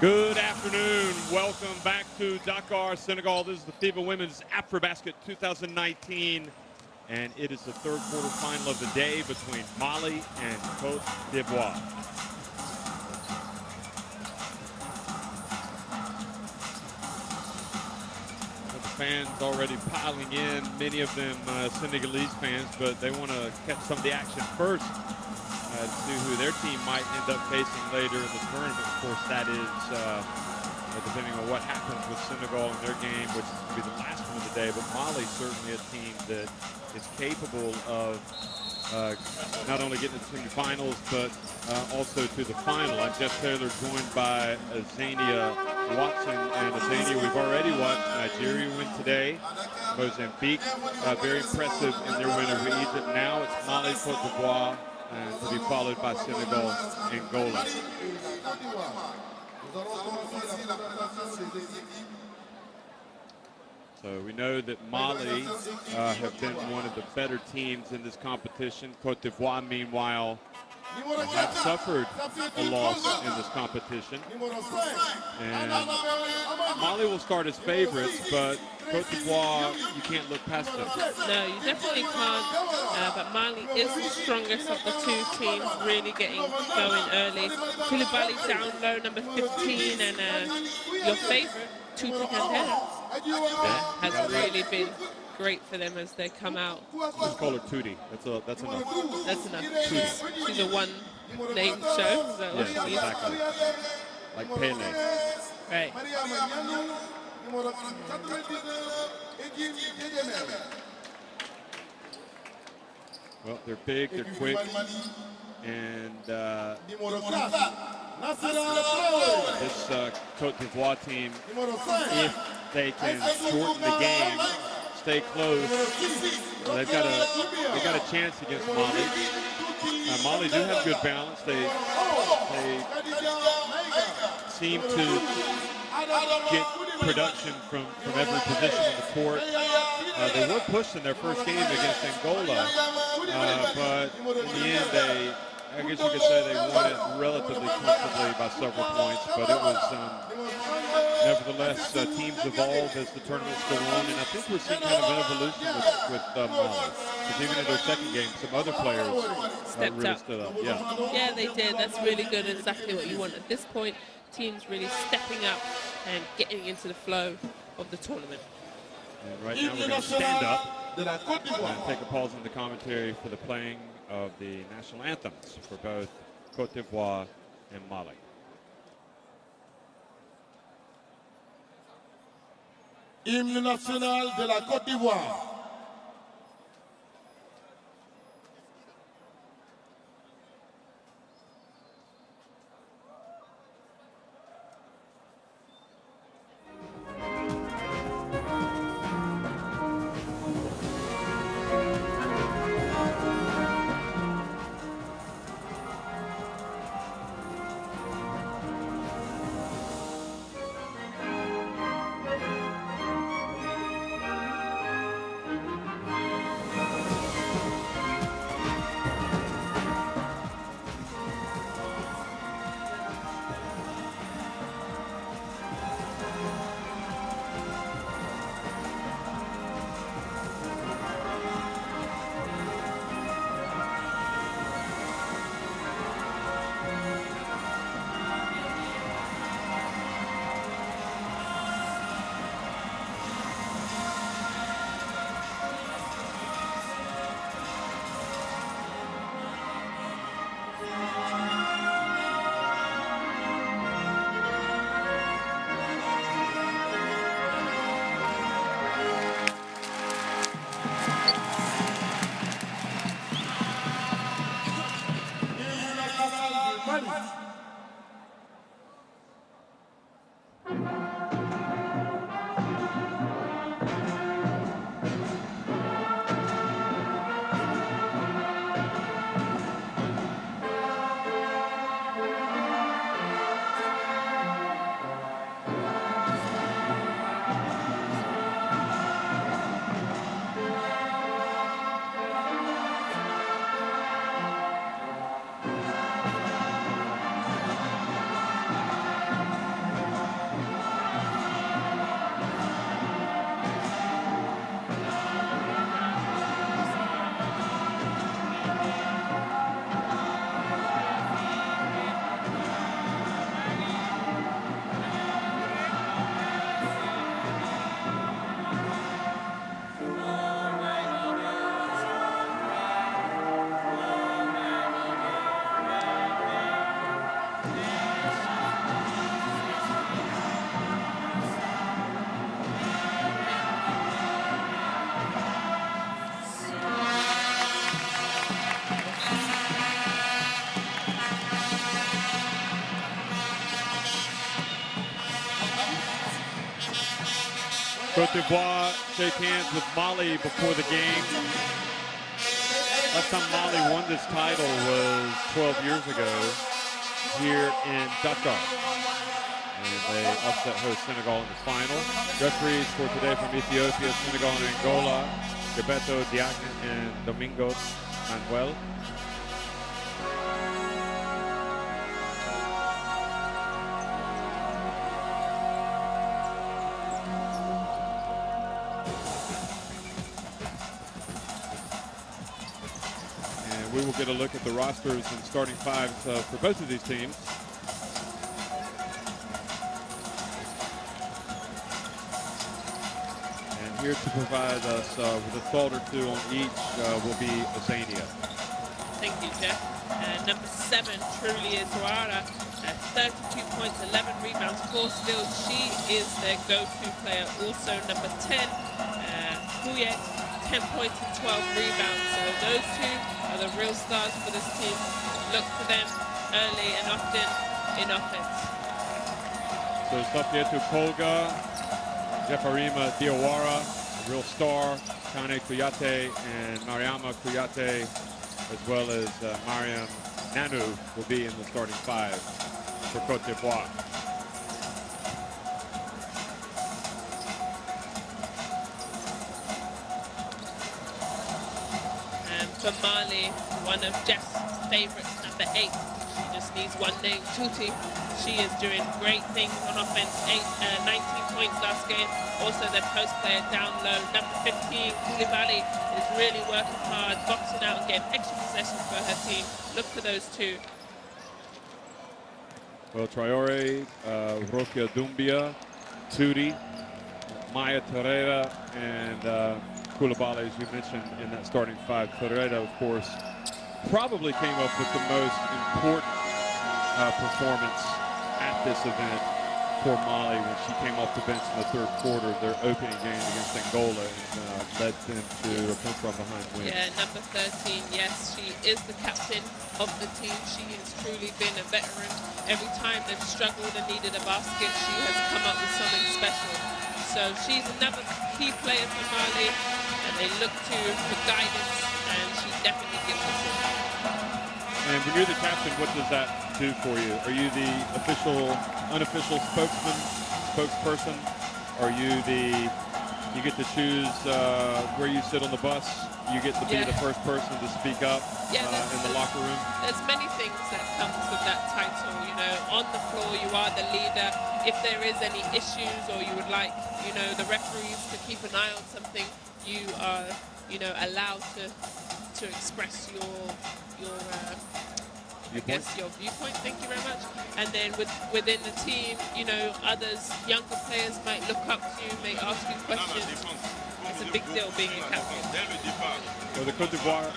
Good afternoon. Welcome back to Dakar, Senegal. This is the FIBA Women's Afrobasket 2019, and it is the third quarter final of the day between Mali and Cote d'Ivoire. The fans already piling in, many of them Senegalese fans, but they want to catch some of the action first. To see who their team might end up facing later in the tournament. Of course, that is depending on what happens with Senegal in their game, which is going to be the last one of the day. But Mali certainly a team that is capable of not only getting to the semifinals, but also to the final. I'm Jeff Taylor, joined by Azania Watson. And Azania, we've already watched Nigeria win today. Mozambique, very impressive in their win over Egypt. Now it's Mali, Cote d'Ivoire, to be followed by Senegal and Angola. So we know that Mali have been one of the better teams in this competition. Cote d'Ivoire, meanwhile, have suffered a loss in this competition. And Mali will start as favorites, but Cote d'Ivoire, you can't look past them. No, you definitely can't. But Mali is the strongest of the two teams, really getting going early. Koulibaly down low, number 15, and your favorite, Tutu Kandera, has really been great for them as they come out. Just call her Tootie. That's enough. That's enough. She's a one-name show. So yes, exactly. Like Pele. Right. Well, they're big, they're quick, and this Cote d'Ivoire team, if they can shorten the game, stay close, well, they've got a chance against Mali. Mali do have good balance. They seem to get production from every position on the court. They were pushed in their first game against Angola, but in the end, I guess you could say they won it relatively comfortably by several points. But it was, nevertheless, teams evolve as the tournaments go on, and I think we're seeing kind of an evolution with Mali. Because even in their second game, some other players really stood up. Yeah, they did. That's really good. Exactly what you want at this point. Teams really stepping up and getting into the flow of the tournament. And right now we're going to stand up and take a pause in the commentary for the playing of the national anthems for both Cote d'Ivoire and Mali. Hymne national de la Côte d'Ivoire. Cote d'Ivoire shake hands with Mali before the game. Last time Mali won this title was 12 years ago here in Dakar. And they upset host Senegal in the final. Referees for today from Ethiopia, Senegal, and Angola, Gilberto Diagne and Domingos Manuel. And we will get a look at the rosters and starting fives for both of these teams. Here to provide us with a thought or two on each will be Azania. Thank you, Jeff. Number 7, truly is Wara. 32 points, 11 rebounds, 4 steals. She is their go-to player. Also, number 10, Huye, 10 points and 12 rebounds. So those two are the real stars for this team. Look for them early and often in offense. So Safietou Kolga, Jefarima Diawara, a real star, Kane Kouyaté and Mariama Kouyaté, as well as Mariam Nanu will be in the starting five for Cote d'Ivoire. And for Mali, one of Jeff's favorites, number 8. She just needs one name, Tuti. She is doing great things on offense. 19 points last game. Also their post player down low. Number 15, Koulibaly, is really working hard, boxing out and getting extra possessions for her team. Look for those two. Well, Traore, Rokia Doumbia, Tuti, Maya Torreira, and Koulibaly, as you mentioned, in that starting five. Torreira, of course, probably came up with the most important performance at this event for Mali when she came off the bench in the third quarter of their opening game against Angola and led them to a come-from-behind win. Yeah, number 13, yes, she is the captain of the team. She has truly been a veteran. Every time they've struggled and needed a basket, she has come up with something special. So she's another key player for Mali, and they look to for guidance, and she definitely gives us it. And when you're the captain, what does that do for you? Are you the unofficial spokesperson? Are you you get to choose where you sit on the bus? You get to be the first person to speak up in the locker room? There's many things that comes with that title. You know, on the floor, you are the leader. If there is any issues or you would like, you know, the referees to keep an eye on something, you are, you know, allowed to express your viewpoint. Thank you very much. And then within the team, you know, others, younger players might look up to you, may ask you questions. It's a big deal being a captain. Well, the Cote d'Ivoire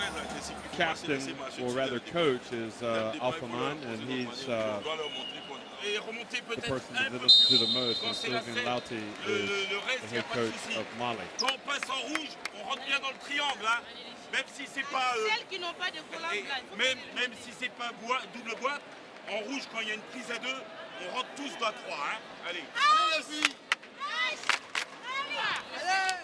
captain, or rather coach, is Alphaman, and he's the person that listen to the most. And Sylvain Lauti is the head coach of Mali. Même si c'est pas celles qui n'ont pas de volant blanc. Même si c'est pas double boîte, en rouge quand il y a une prise à 2, on rentre tous dans 3. Hein. Allez. Allez les filles. Allez.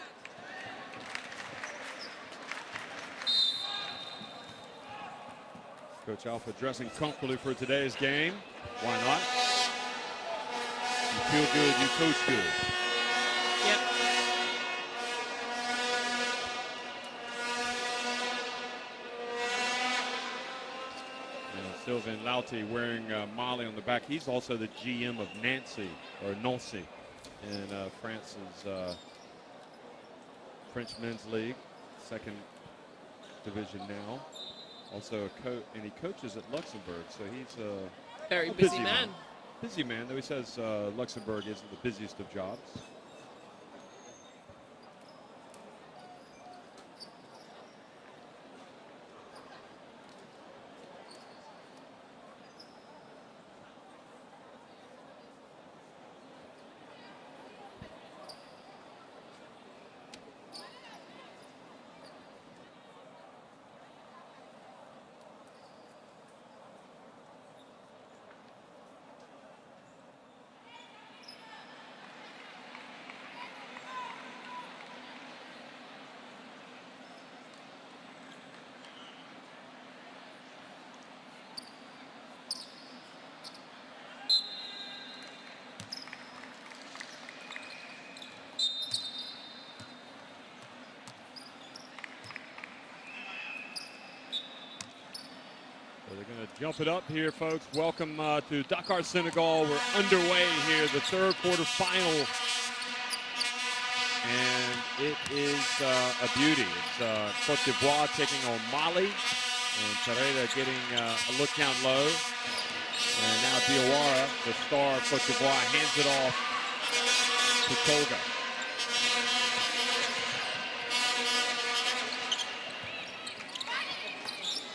Coach Alpha dressing comfortably for today's game. Why not? You feel good, you coach good. Yep. Sylvain Lauti wearing Mali on the back. He's also the GM of Nancy in France's French Men's League, second division now. Also and he coaches at Luxembourg, so he's a very busy man. Busy man, though he says Luxembourg isn't the busiest of jobs. Jump it up here, folks. Welcome to Dakar, Senegal. We're underway here, the third quarter final. And it is a beauty. It's Cote d'Ivoire taking on Mali. And Tereda getting a look down low. And now Diawara, the star of Cote d'Ivoire, hands it off to Koga.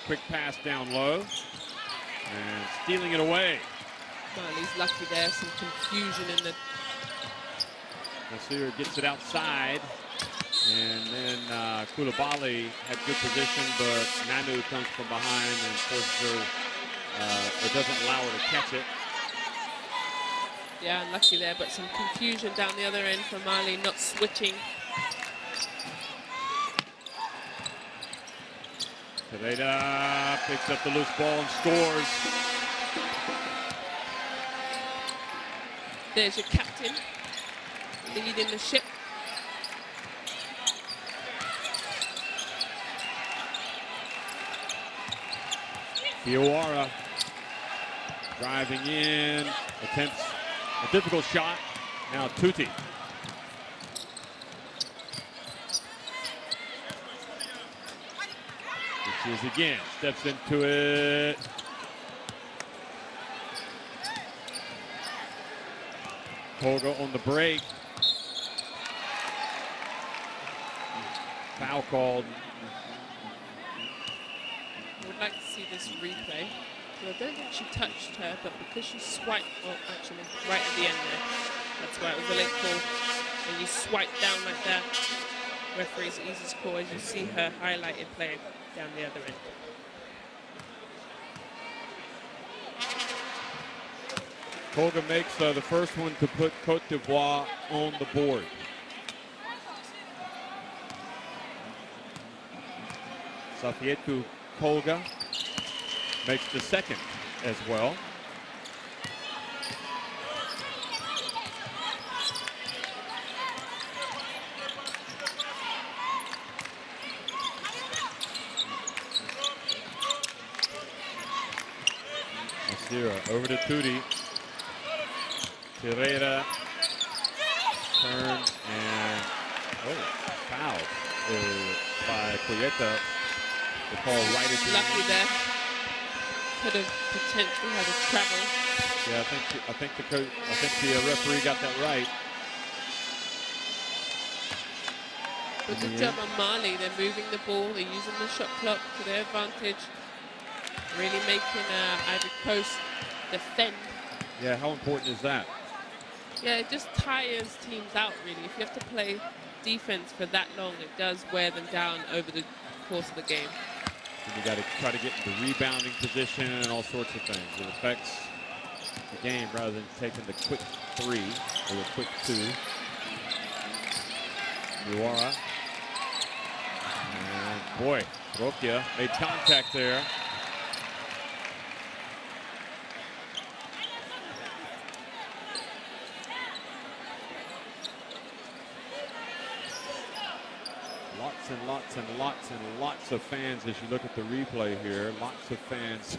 Quick pass down low. And stealing it away. Mali's lucky there, some confusion in the... Nasir gets it outside. And then Koulibaly had good position, but Nanu comes from behind and forces her, or doesn't allow her to catch it. Yeah, unlucky there, but some confusion down the other end for Mali, not switching. Tereda picks up the loose ball and scores. There's your captain, leading the ship. Diawara driving in, attempts a difficult shot. Now Tuti. This is again, steps into it. Koga on the break. Foul called. I would like to see this replay. So I don't think she touched her, but because she swiped, well, actually, right at the end there, that's why it was a late call. When you swipe down like that, referee's easiest call as you see her highlighted play down the other end. Koga makes the first one to put Cote d'Ivoire on the board. Safietou Koga makes the second as well. Masira over to Tuti. Tereda turns and foul by Coyeta. The call right at the Lucky end. there. Could have potentially had a travel. Yeah, I think the referee got that right. But good job on Mali. They're moving the ball. They're using the shot clock to their advantage. Really making Ivory Coast defend. Yeah, how important is that? Yeah, it just tires teams out, really. If you have to play defense for that long, it does wear them down over the course of the game. And you got to try to get into rebounding position and all sorts of things. It affects the game rather than taking the quick three or the quick two. Diawara. And boy, Rokia made contact there. Lots and lots and lots and lots of fans as you look at the replay here. Lots of fans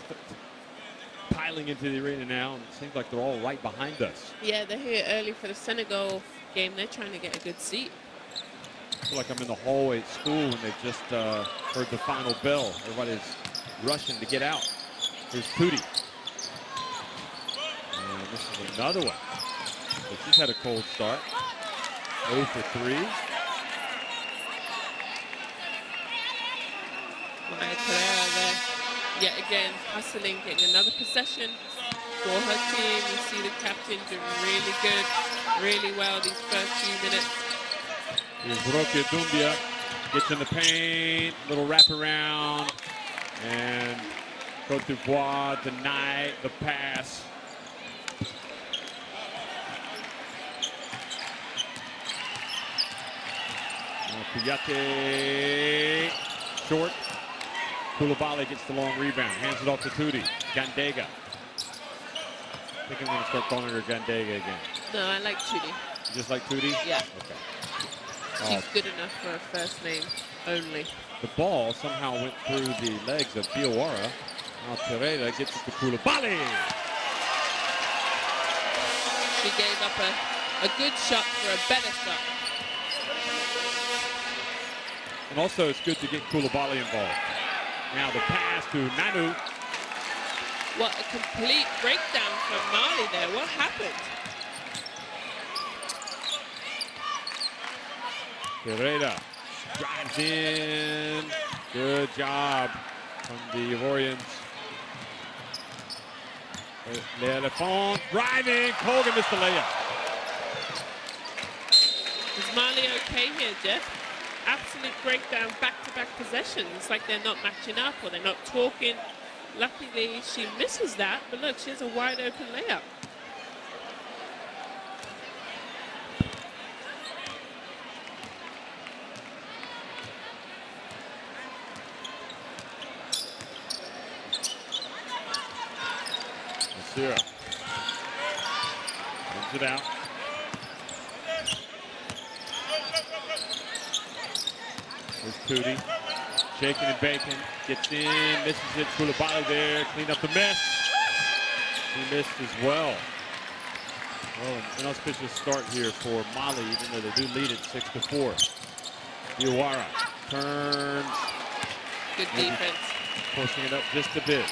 piling into the arena now, and it seems like they're all right behind us. Yeah, they're here early for the Senegal game. They're trying to get a good seat. I feel like I'm in the hallway at school when they've just heard the final bell. Everybody's rushing to get out. Here's Tuti. And this is another one. So she's had a cold start. 0 for 3. Maya Pereira there, yet again, hustling, getting another possession for her team. You see the captain doing really good, really well these first few minutes. Here's Roque Dumbia, gets in the paint, little wraparound, and Cote d'Ivoire deny the pass. Kouyaté, short. Koulibaly gets the long rebound, hands it off to Tuti. Gandega. I think I'm going to start calling her Gandega again. No, I like Tuti. You just like Tuti? Yeah. Okay. She's good enough for a first name only. The ball somehow went through the legs of Diawara. Now Pereira gets it to Koulibaly. She gave up a good shot for a better shot. And also, it's good to get Koulibaly involved. Now the pass to Nanu. What a complete breakdown from Mali there. What happened? Pereira drives in. Good job from the Ivorians. L'Elephant driving. Colgan missed the layup. Is Mali okay here, Jeff? Absolute breakdown, back-to-back possessions. Like they're not matching up or they're not talking. Luckily, she misses that, but look, she has a wide open layup. Zero. Brings it out. There's Cote. Shaking and baking. Gets in. Misses it. Koulibaly there. Clean up the mess. He missed as well. Well, an inauspicious start here for Mali, even though they do lead it 6-4. Diawara turns. Good defense. Forcing it up just a bit.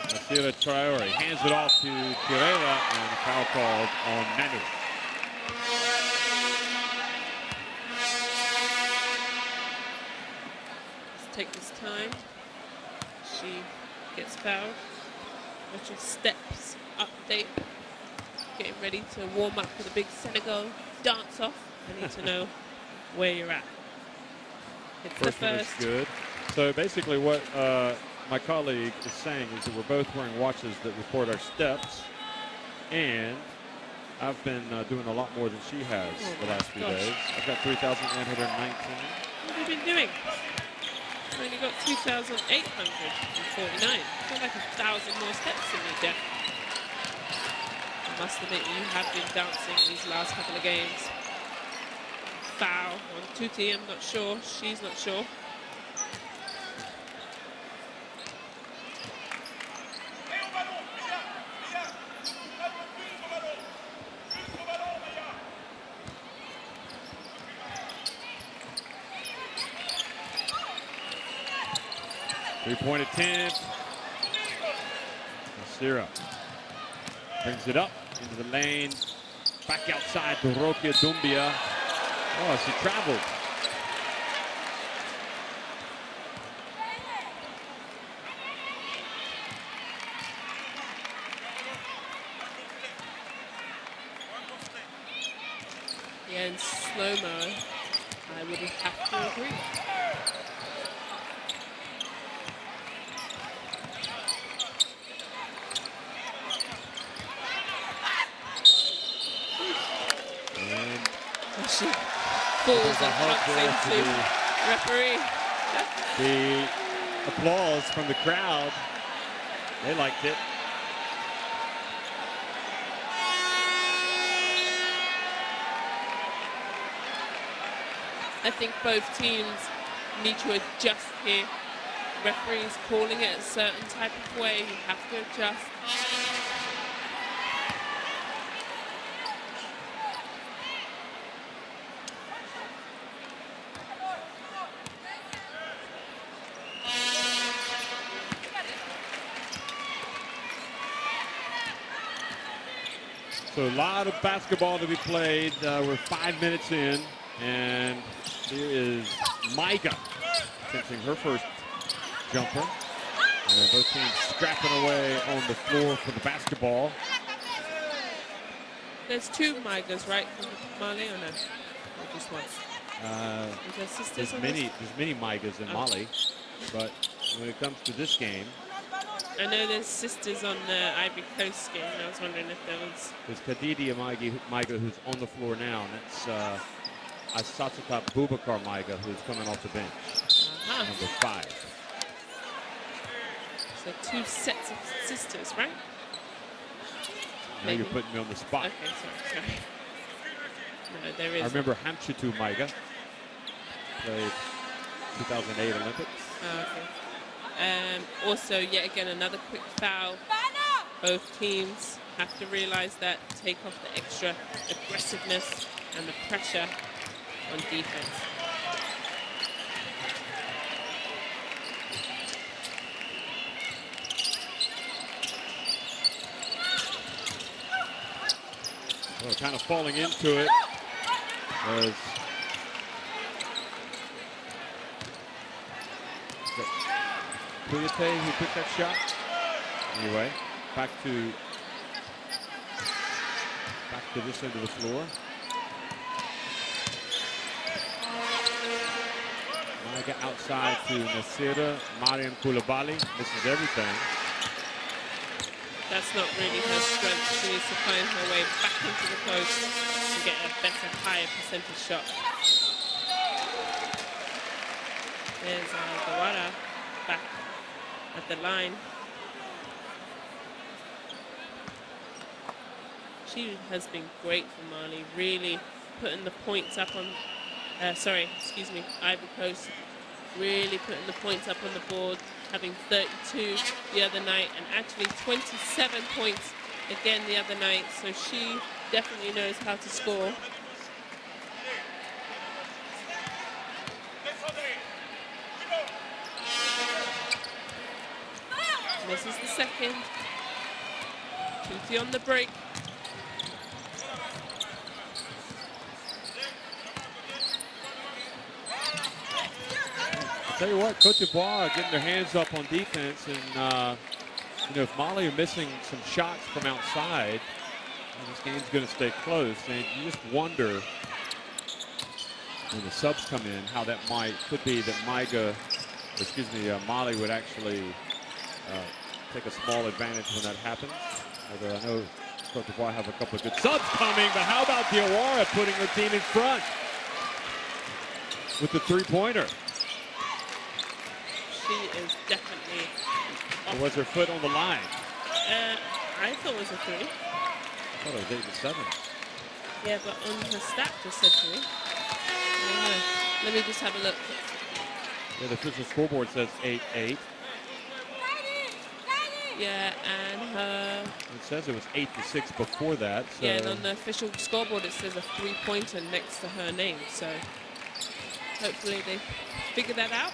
Nasira Traore hands it off to Pereira, and a foul called on Nanu. Let's take this time. She gets fouled. Watching steps update. Getting ready to warm up for the big Senegal dance off. I need to know where you're at. It's the First one is first. good. So basically what my colleague is saying is that we're both wearing watches that record our steps, and I've been doing a lot more than she has the last few days. I've got 3,919. What have you been doing? I've only got 2,849. Got like 1,000 more steps than me, Jeff. I must admit, you have been dancing these last couple of games. Foul on Tuti, I'm not sure. She's not sure. Three-point attempt. Nasira brings it up into the lane. Back outside to Rokia Dumbia. Oh, she traveled. Yeah, in slow-mo, I would have to agree. She falls and bumps into the referee. The applause from the crowd, they liked it. I think both teams need to adjust here. Referees calling it a certain type of way, you have to adjust. So a lot of basketball to be played. We're 5 minutes in, and here is Maiga attempting her first jumper. And both teams scrapping away on the floor for the basketball. There's two Maigas, right, from Mali, or no? Or just one? Is there sisters There's on many Maigas in Mali, but when it comes to this game, I know there's sisters on the Ivory Coast game. I was wondering if there was. there's Kadidi Maiga who's on the floor now, and that's Asatata Boubacar Maiga who's coming off the bench. Number 5. So 2 sets of sisters, right? Now you're putting me on the spot. Okay, sorry. No, there is. I remember Hamchitu Maiga played 2008 Olympics. Oh, okay. Also, yet again, another quick foul. Both teams have to realize that, take off the extra aggressiveness and the pressure on defense. Well, kind of falling into it was Kouyaté who took that shot. Anyway, back to this end of the floor. Maiga outside to Nasira. Mali and Cote misses everything. That's not really her strength. She needs to find her way back into the post and get a better, higher percentage shot. There's Gawara back at the line. She has been great for Mali, really putting the points up on, Ivory Coast, really putting the points up on the board, having 32 the other night and actually 27 points again the other night. So she definitely knows how to score. Misses the second. Tuti on the break. I'll tell you what, Cote d'Ivoire are getting their hands up on defense, and you know, if Mali are missing some shots from outside, this game's going to stay close. And you just wonder when the subs come in how that could be that Mali would actually take a small advantage when that happens. Although I know Cote d'Ivoire have a couple of good subs coming, but how about Diawara putting her team in front with the three-pointer? She is definitely. Or was her foot on the line? I thought it was a 3. I thought it was 8 to 7. Yeah, but on her stat just said 3. Let me just have a look. Yeah, the official scoreboard says 8-8. Yeah, and her. It says it was 8 to 6 before that. So. Yeah, and on the official scoreboard it says a 3-pointer next to her name. So hopefully they figure that out.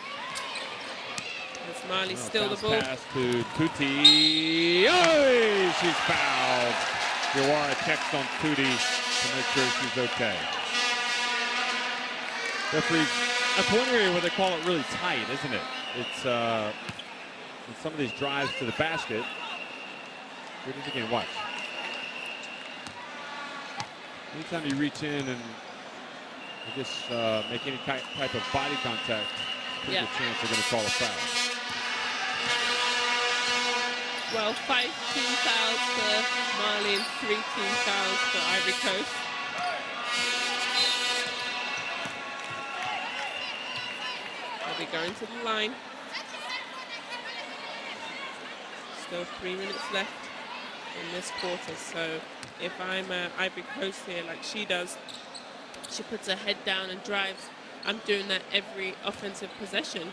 As Mali still the ball. Pass to Tuti. Oh, she's fouled. Diawara checks on Tuti to make sure she's okay. Referees, that's one area where they call it really tight, isn't it? It's in some of these drives to the basket. Here it is again, watch. Anytime you reach in and I guess make any type of body contact, there's a chance they're going to call a foul. Well, 5 team fouls for Mali and 3 team fouls for Ivory Coast. They'll be going to the line. Still 3 minutes left in this quarter. So if I'm Ivory Coast here like she does, she puts her head down and drives. I'm doing that every offensive possession.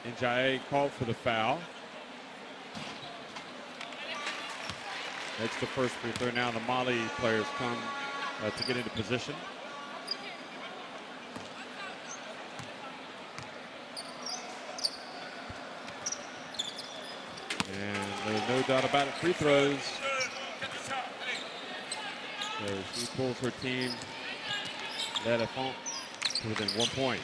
Njae called for the foul. That's the first free throw. Now the Mali players come to get into position. And there's no doubt about it, free throws. So she pulls her team, L'Elephant, to within 1 point.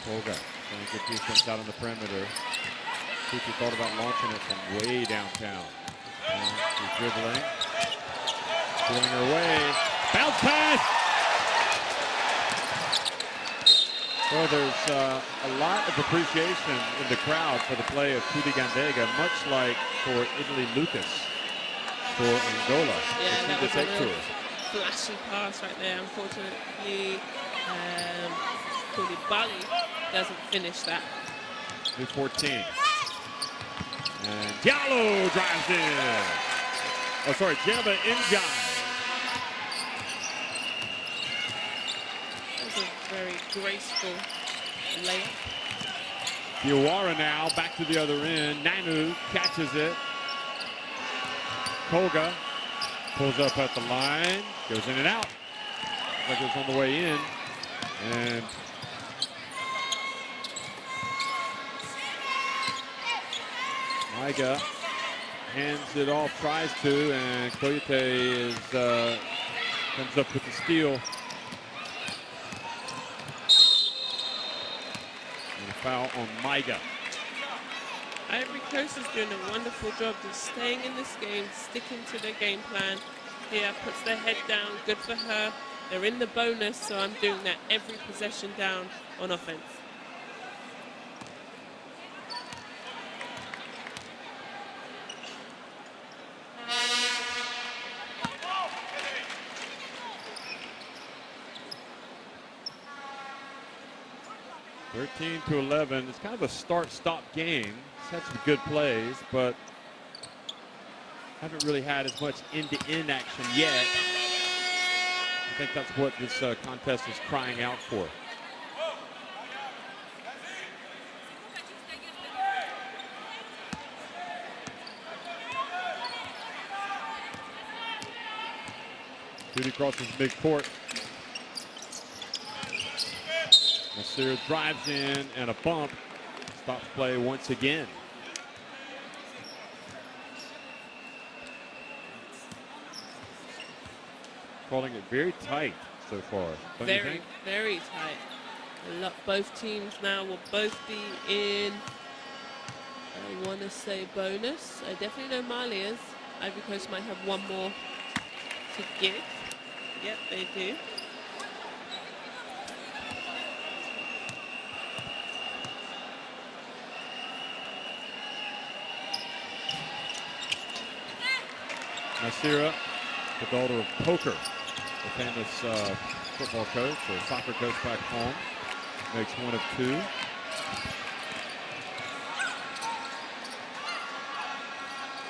Polga. Good defense out on the perimeter. Tuti thought about launching it from way downtown. She's dribbling. Pulling her way. Bounce pass! Well, there's a lot of appreciation in the crowd for the play of Tuti Gandega, much like for Italy Lucas for Angola. Yeah, that was a flashy pass right there. Unfortunately, Koulibaly doesn't finish that. New 14. And Diallo drives in. Oh, sorry, Jennifer Njae. graceful layup. Diawara now back to the other end. Nanu catches it. Koga pulls up at the line, goes in and out. Like it was on the way in. And Maiga hands it off, tries to, and Cote is comes up with the steal. And a foul on Maiga. Ivory Coast is doing a wonderful job of staying in this game, sticking to their game plan. Dia puts their head down, good for her. They're in the bonus, so I'm doing that every possession down on offense. Thirteen to 11. It's kind of a start-stop game. It's had some good plays, but haven't really had as much end-to-end action yet. I think that's what this contest is crying out for. Judy crosses midcourt. Nasir drives in and a bump. Stops play once again. Calling it very tight so far. Don't you think? Very tight. Both teams now will both be in, I want to say, bonus. I definitely know Mali is. Ivory Coast might have one more to give. Yep, they do. Nasira, the daughter of Poker, the famous football coach or soccer coach back home, makes one of two.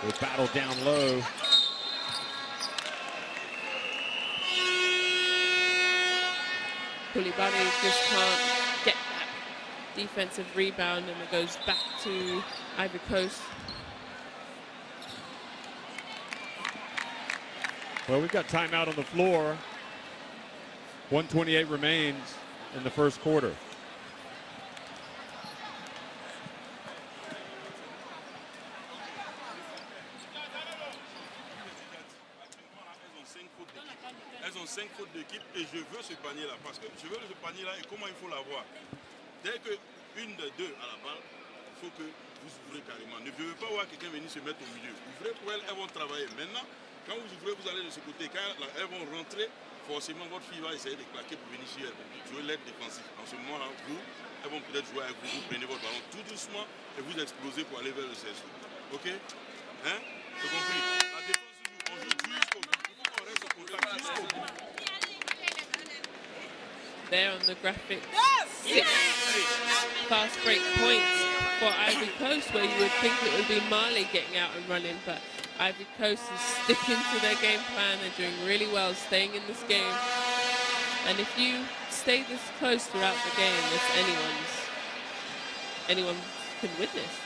They battle down low. Koulibaly just can't get that defensive rebound, and it goes back to Ivory Coast. Well, we've got timeout on the floor. 1:28 remains in the first quarter. Elles ont 5 fautes d'équipe et je veux ce panier là parce que je veux ce panier là et comment il faut l'avoir. Dès qu'une des deux a la balle, il faut que vous ouvrez carrément. Ne devez pas voir quelqu'un venir se mettre au milieu. Ouvrez pour elles, elles vont travailler. Maintenant, quand vous ouvrez, vous allez de ce côté. Quand elles vont rentrer, forcément votre fille va essayer de claquer pour venir sur elle, jouer l'aide défensive. En ce moment-là, elles vont peut-être jouer avec vous, vous prenez votre ballon tout doucement et vous explosez pour aller vers le CSO. Ok? Hein? C'est compris? La défense, on joue jusqu'au bout. Il faut qu'on reste au contact jusqu'au bout. There on the graphic, 6 fast break points for Ivory Coast, where you would think it would be Mali getting out and running, but Ivory Coast is sticking to their game plan. They're doing really well, staying in this game. And if you stay this close throughout the game, it's anyone can win this.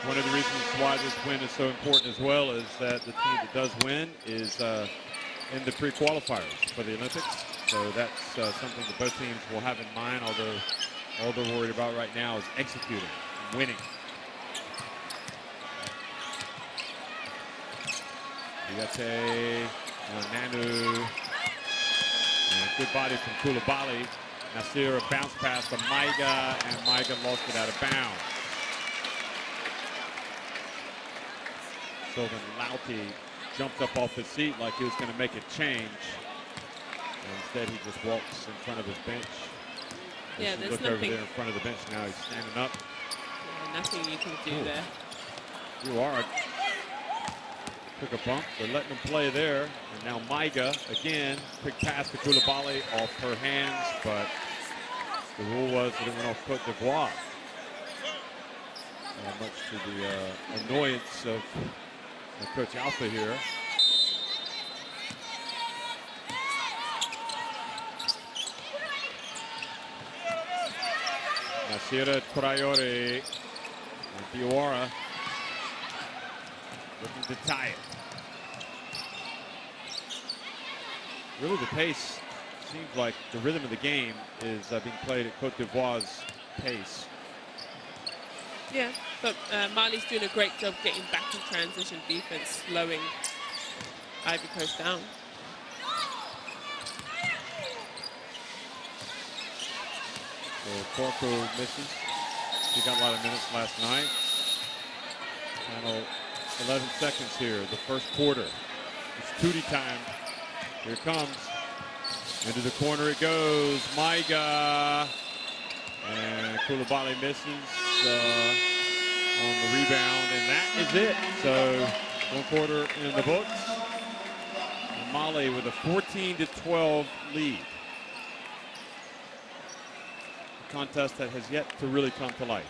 One of the reasons why this win is so important as well is that the team that does win is in the pre-qualifiers for the Olympics. So that's something that both teams will have in mind, although all they're worried about right now is executing and winning. Yate, Nanu, and good body from Koulibaly. Nasir a bounce pass to Maiga, and Maiga lost it out of bounds. Sylvan Lauti jumped up off his seat like he was going to make a change. And instead, he just walks in front of his bench. Yeah, there's look nothing. over there in front of the bench now. He's standing up. Yeah, nothing you can do there. You are. Took a bump. They're letting him play there. And now Maiga, again, quick pass to Koulibaly off her hands, but the rule was that it went off Cote d'Ivoire. Much to the annoyance of Coach Alpha here. Sierra Traore and Diawara looking to tie it. Really, the pace seems like the rhythm of the game is being played at Cote d'Ivoire's pace. Yeah, but Mali's doing a great job getting back in transition defense, slowing Ivory Coast down. So Porco misses. He got a lot of minutes last night. Final 11 seconds here, the first quarter. It's Tootie time. Here it comes. Into the corner it goes. Maiga. And Koulibaly misses on the rebound. And that is it. So 1 quarter in the books. And Mali with a 14-12 lead. A contest that has yet to really come to life.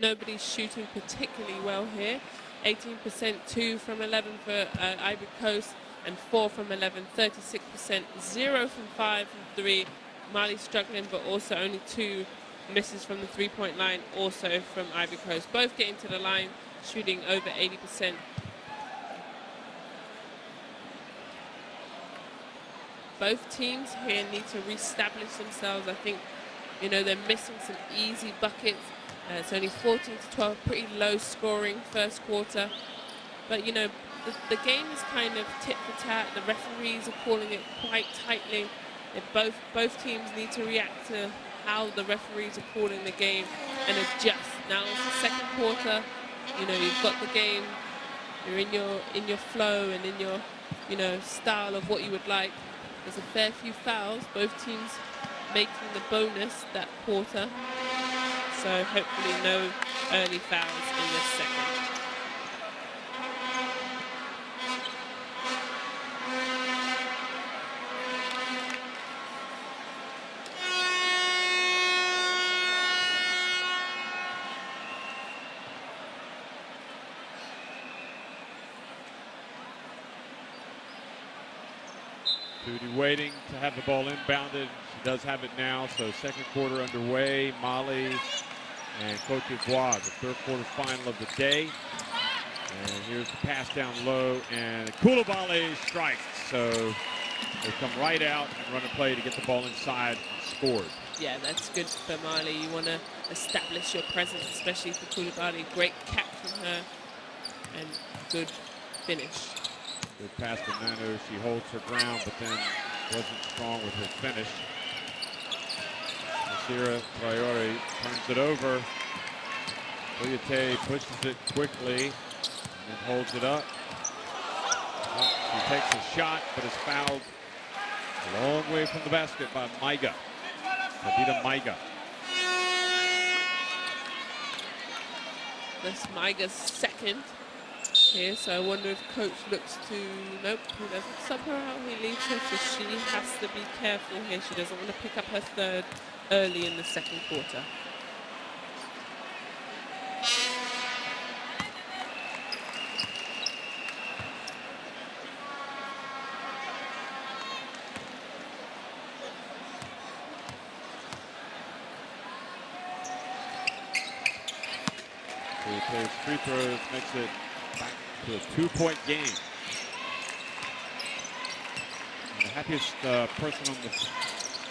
Nobody's shooting particularly well here. 18%, 2 from 11 for Ivory Coast, and 4 from 11, 36%, 0 from 5 from 3. Mali struggling, but also only 2 misses from the three-point line, also from Ivory Coast. Both getting to the line, shooting over 80%. Both teams here need to reestablish themselves. I think, you know, they're missing some easy buckets. It's only 14-12, pretty low scoring first quarter. But, you know, the game is kind of tit for tat. The referees are calling it quite tightly. Both teams need to react to how the referees are calling the game and adjust. Now it's the second quarter. You know, you've got the game. You're in your flow and in your, you know, style of what you would like. There's a fair few fouls. Both teams making the bonus that quarter. So hopefully no early fouls in this second. Tootie waiting to have the ball inbounded. She does have it now, so second quarter underway. Mali and Cote d'Ivoire, the third quarter final of the day. And here's the pass down low, and Koulibaly strikes. So they come right out and run a play to get the ball inside and scored. Yeah, that's good for Mali. You want to establish your presence, especially for Koulibaly. Great catch from her and good finish. Good pass to Nanu. She holds her ground, but then wasn't strong with her finish. Sierra Traore turns it over. Oyete pushes it quickly and holds it up. She takes a shot, but is fouled a long way from the basket by Maiga. Adita Maiga. That's Maiga's second here, so I wonder if coach looks to, nope, he doesn't sub her out, he leaves her, so she has to be careful here. She doesn't want to pick up her third early in the second quarter. So he plays free throws, makes it back to a 2-point game. And the happiest person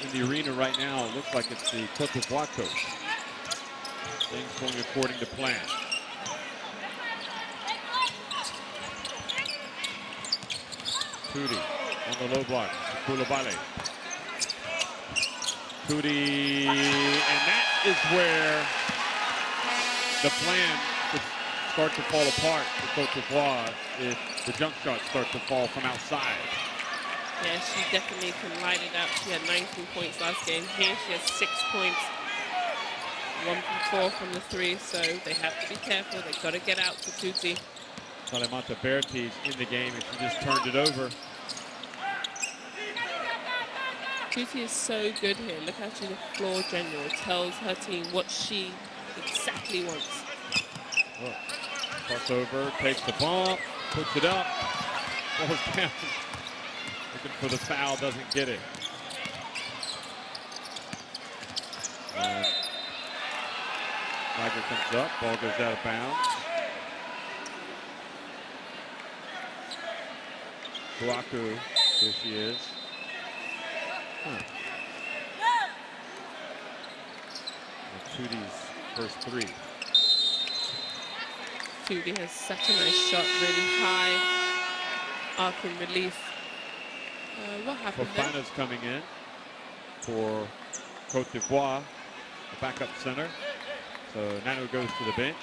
in the arena right now, it looks like it's the Cote d'Ivoire coach. Things going according to plan. Tootie on the low block. Koulibaly. Tootie, and that is where the plan could start to fall apart for Cote d'Ivoire if the jump shots start to fall from outside. Yeah, she definitely can light it up. She had 19 points last game. Here she has 6 points. 1 from 4 from the 3, so they have to be careful. They've got to get out to Tutti. Salamata Berti's in the game, and she just turned it over. Tutti is so good here. Look how she's a floor general. Tells her team what she exactly wants. Oh, crossover, takes the bump, puts it up, falls down. Looking for the foul, doesn't get it. Tiger comes up, ball goes out of bounds. Kouakou, here she is. Tudi's first 3. Tudi has such a nice shot, really high, arcing relief. What happened there? Fofana's coming in for Cote d'Ivoire, the backup center. So Nanu goes to the bench.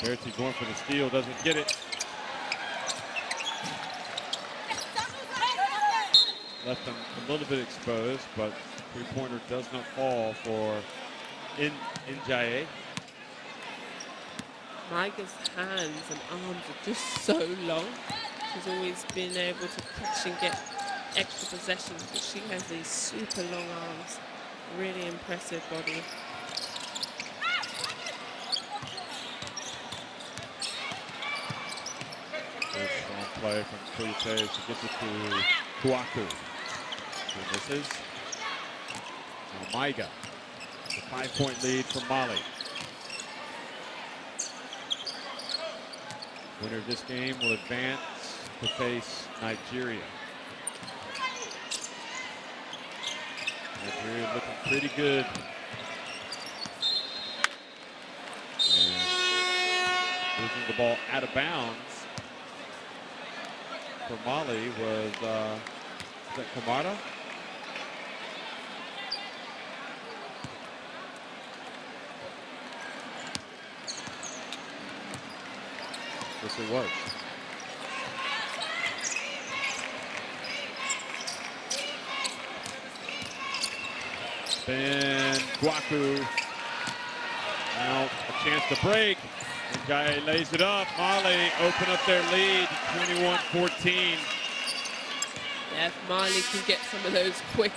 Berti going for the steal, doesn't get it. Left them a little bit exposed, but three-pointer does not fall for Njae. Maiga's hands and arms are just so long. She's always been able to catch and get extra possessions, but she has these super long arms. Really impressive body. Good strong play from Cote. She gets it to Kouakou. She misses. Now Maiga, the 5-point lead for Mali. Winner of this game will advance to face Nigeria. Nigeria looking pretty good. And losing the ball out of bounds for Mali was that Kamara? Yes, it was. Spin, Kouakou. Now a chance to break. Njae lays it up. Mali open up their lead, 21-14. Yeah, if Mali can get some of those quick,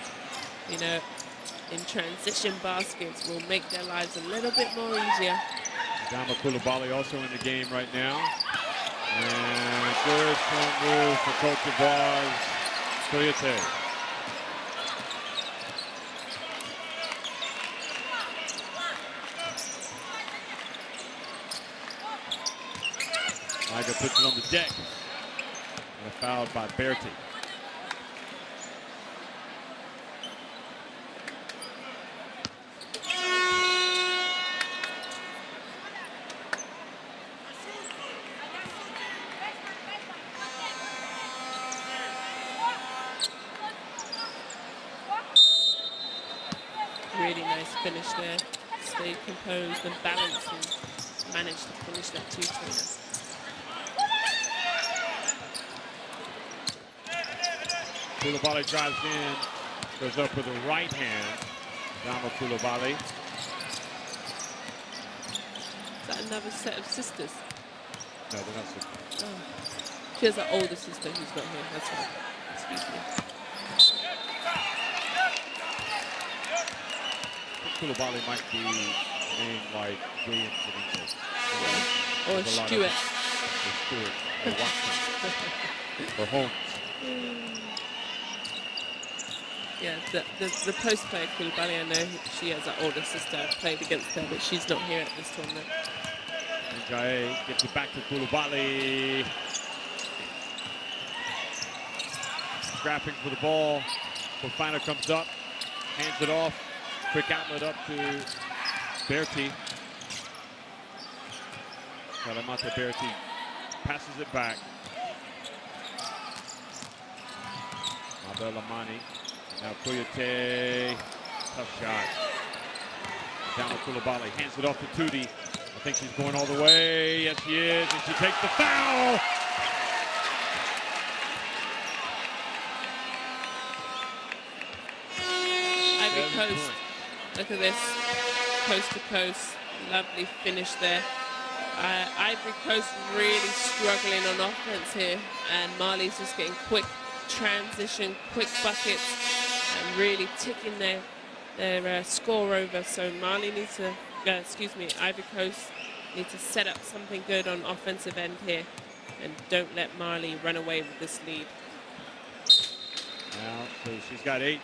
in transition baskets, will make their lives a little bit more easier. Adama Coulibaly also in the game right now. And good strong move for Cote d'Ivoire's Coyote. Maiga puts it on the deck. And fouled by Berti. Really nice finish there. Stayed composed and balanced and managed to finish that two-pointer. Coulibaly drives in, goes up with the right hand. Adama Coulibaly. Is that another set of sisters? No, they're not sisters. Oh. She has an older sister who's not here. That's right. Excuse me. Coulibaly might be named like Williams in English. Or Stewart. Or Stewart. Or Watson. Or Holmes. Yeah, the post player Coulibaly, I know she has an older sister. I've played against her, but she's not here at this tournament. Njae gets it back to Coulibaly. Scrapping for the ball. Fofana comes up, hands it off. Quick outlet up to Berti. Salamata Berti passes it back. Abelamani. Now Cote. Tough shot. Down to Koulibaly. Hands it off to Tuti. I think she's going all the way. Yes, she is. And she takes the foul. Ivory Coast. Look at this. Coast to coast. Lovely finish there. Ivory Coast really struggling on offense here. And Mali's just getting quick transition, quick buckets, and really ticking their score over. So Mali needs to, Ivory Coast need to set up something good on offensive end here, and don't let Mali run away with this lead. Now, so she's got 8,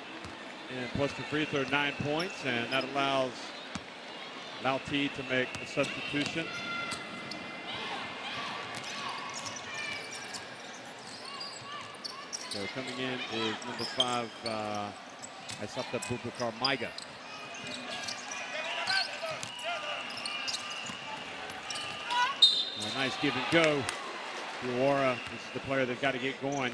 and plus the free throw, 9 points, and that allows Lauti to make a substitution. So coming in is number 5, Aisata Boubacar Maiga. A nice give and go. Fiora, this is the player that's got to get going.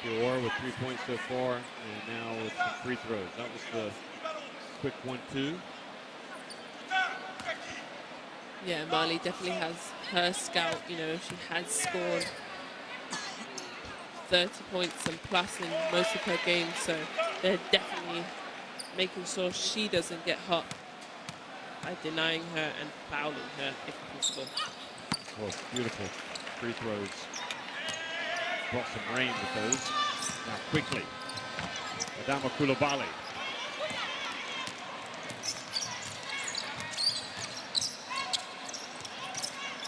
Fiora with 3 points so far, and now with some free throws. That was the quick 1-2. Yeah, Mali definitely has her scout. You know, she has scored 30 points and plus in most of her games, so they're definitely making sure she doesn't get hot by denying her and fouling her if possible. Oh, beautiful free throws. Brought some rain with those. Now quickly, Adama Koulibaly.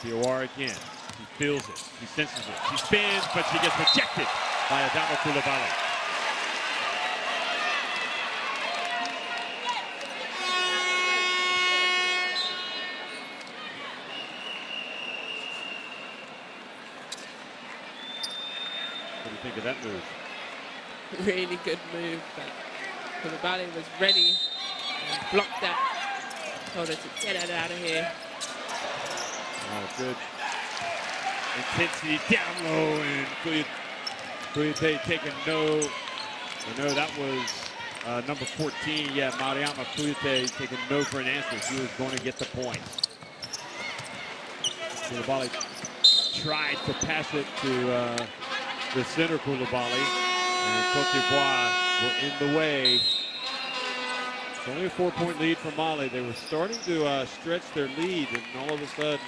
Fiora again. She feels it. She senses it. She spins, but she gets rejected by Adama Koulibaly. What do you think of that move? Really good move, but Koulibaly was ready and blocked that. Told her to get it out of here. Oh, good intensity down low, and Koulibaly taking no. No, that was number 14. Yeah, Mariama Koulibaly taking no for an answer. She was going to get the points. Koulibaly tried to pass it to the center Koulibaly, and Cote d'Ivoire were in the way. It's only a 4-point lead for Mali. They were starting to stretch their lead, and all of a sudden,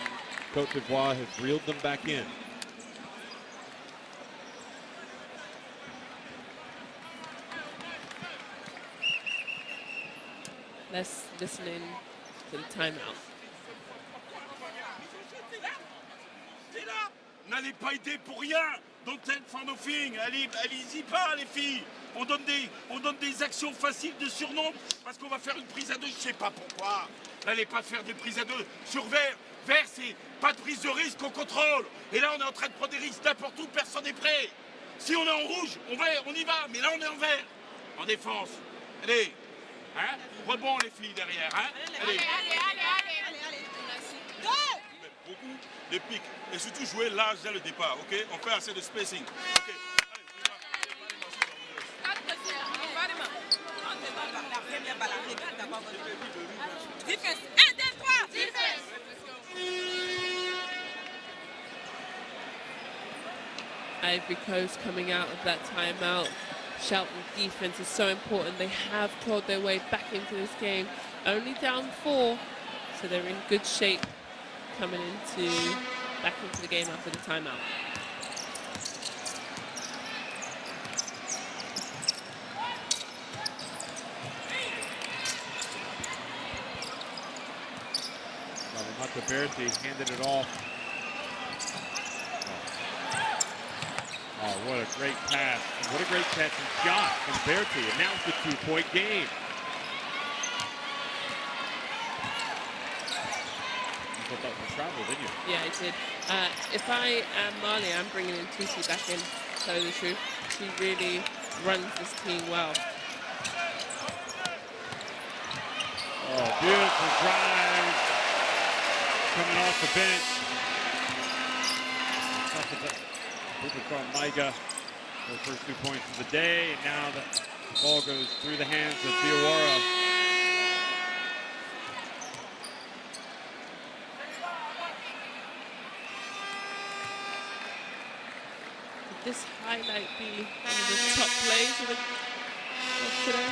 Cote d'Ivoire has reeled them back in. Let's listen in to the timeout. N'allez pas aider pour rien. Don't tell for nothing. Allez-y pas, les filles. On donne des actions faciles de surnombre parce qu'on va faire une prise à 2. Je sais pas pourquoi. N'allez pas faire des prises à 2 sur vert. Vert, c'est pas de prise de risque, on contrôle. Et là, on est en train de prendre des risques n'importe où, personne n'est prêt. Si on est en rouge, on y va. Mais là, on est en vert. En défense. Allez. Hein? Rebond, les filles, derrière. Hein? Allez. Beaucoup de pics. Et surtout jouer large dès le départ, ok? On fait assez de spacing. Okay. Ivory Coast coming out of that timeout. Shouting defense is so important. They have clawed their way back into this game. Only down 4, so they're in good shape coming back into the game after the timeout. Berti handed it off. Oh, what a great pass. And what a great catch and shot from Berti. And now it's a 2-point game. You thought that was travel, didn't you? Yeah, I did. If I am Mali, I'm bringing in Tuti back in, to tell you the truth. She really runs this team well. Oh, beautiful drive coming off the bench. Bubakar Maiga, the first 2 points of the day, and now the ball goes through the hands of Diawara. Could this highlight be one of the top plays of today?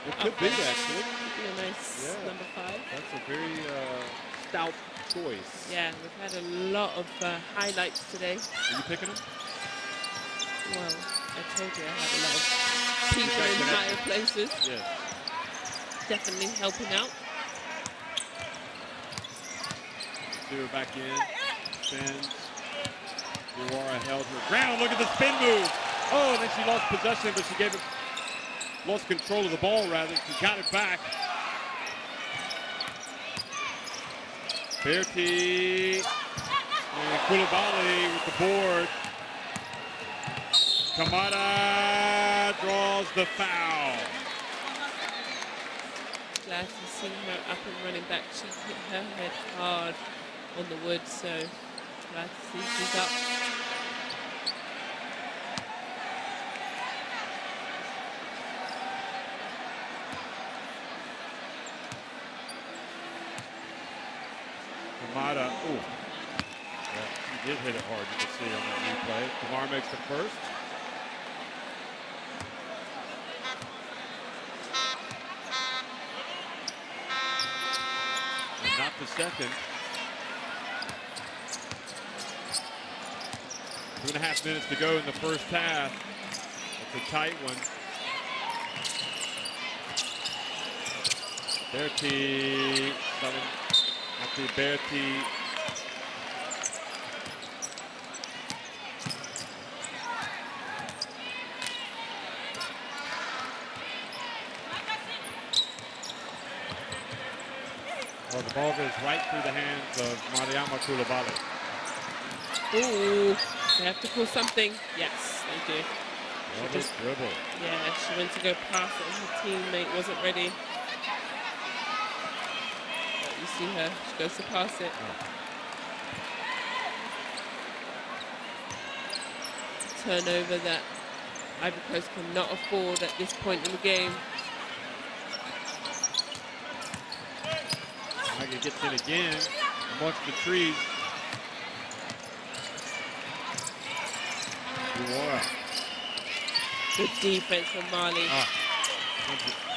It could be, actually. Could be a nice number 5. That's a very stout choice. Yeah, we've had a lot of highlights today. Are you picking them? Well, I told you I had a lot of people in higher places. Yes. Definitely helping out. Stewart back in. Spins. Diawara held her ground. Look at the spin move. Oh, and then she lost possession, but she lost control of the ball, rather. She got it back. Berti and Koulibaly with the board. Kamada draws the foul. Glad to see her up and running back. She hit her head hard on the wood, so glad to see she's up. Kamada, ooh. Yeah, she did hit it hard, you can see on that replay. Kamara makes the first. And not the second. 2.5 minutes to go in the first half. It's a tight one. Berti, after Berti. Well, the ball goes right through the hands of Mariama Koulibaly. Ooh, they have to call something. Yes, they do. Well, just dribble. Yeah, she went to go pass it and her teammate wasn't ready. But you see her, she goes to pass it. Oh. Turnover that Ivory Coast cannot afford at this point in the game. Tiger gets it again amongst the trees. Diawara. Good defense from Mali.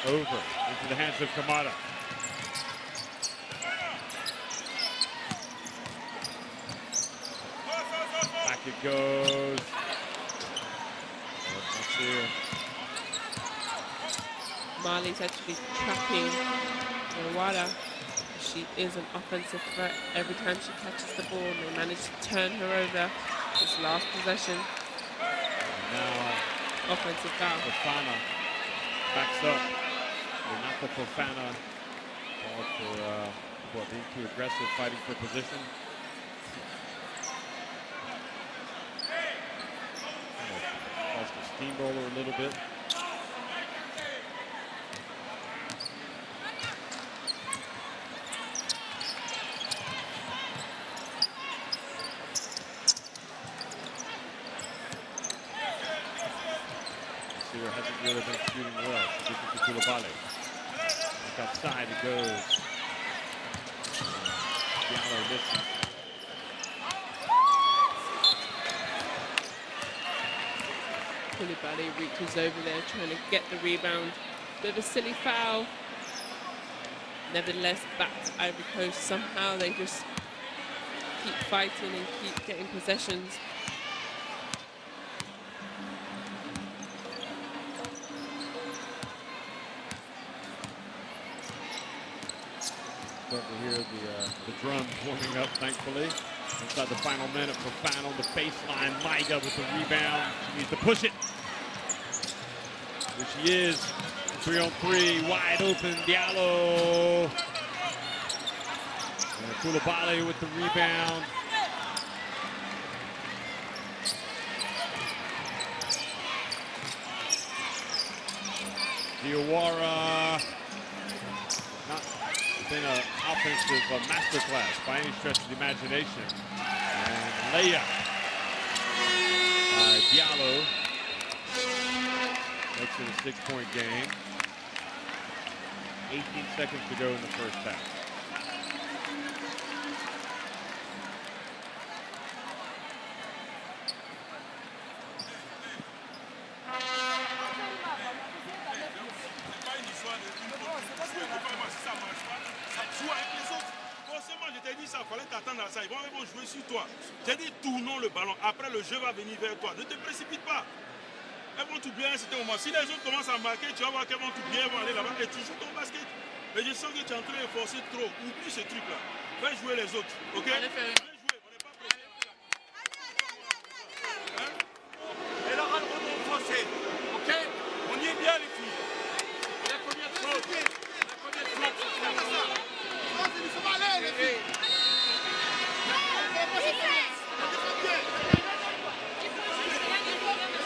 Over into the hands of Kamada. Back it goes. That's here. Mali's actually trapping Diawara. She is an offensive threat. Every time she catches the ball, they manage to turn her over. This last possession. And now offensive foul. Fofana backs up. Renata Fofana called for being too aggressive, fighting for position. Caused a steamroller a little bit. Hasn't really been shooting well. So this is to Koulibaly. Back outside it goes. Diallo misses. Koulibaly reaches over there trying to get the rebound. Bit of a silly foul. Nevertheless, back to Ivory Coast. Somehow they just keep fighting and keep getting possessions. Start to hear the drums warming up, thankfully. Inside the final minute, Fofana on the baseline. Maiga with the rebound. She needs to push it. Here she is. 3-on-3, wide open. Diallo. And Koulibaly with the rebound. Diawara. been an offensive masterclass by any stretch of the imagination. And layup by Diallo makes it a 6-point game. 18 seconds to go in the first half. Ils vont jouer sur toi. J'ai dit tournons le ballon. Après le jeu va venir vers toi. Ne te précipite pas. Elles vont t'oublier à un certain moment. Si les autres commencent à marquer, tu vas voir qu'elles vont t'oublier, elles vont aller là-bas et tu joues ton basket. Mais je sens que tu es en train de forcer trop. Oublie ce truc-là. Va jouer les autres. Ok? Va jouer. On n'est pas pressé. Hein? Et là, on va forcer. Ok? On y est bien, les filles. Il y a combien de choses? Il y a combien de choses pour faire ça?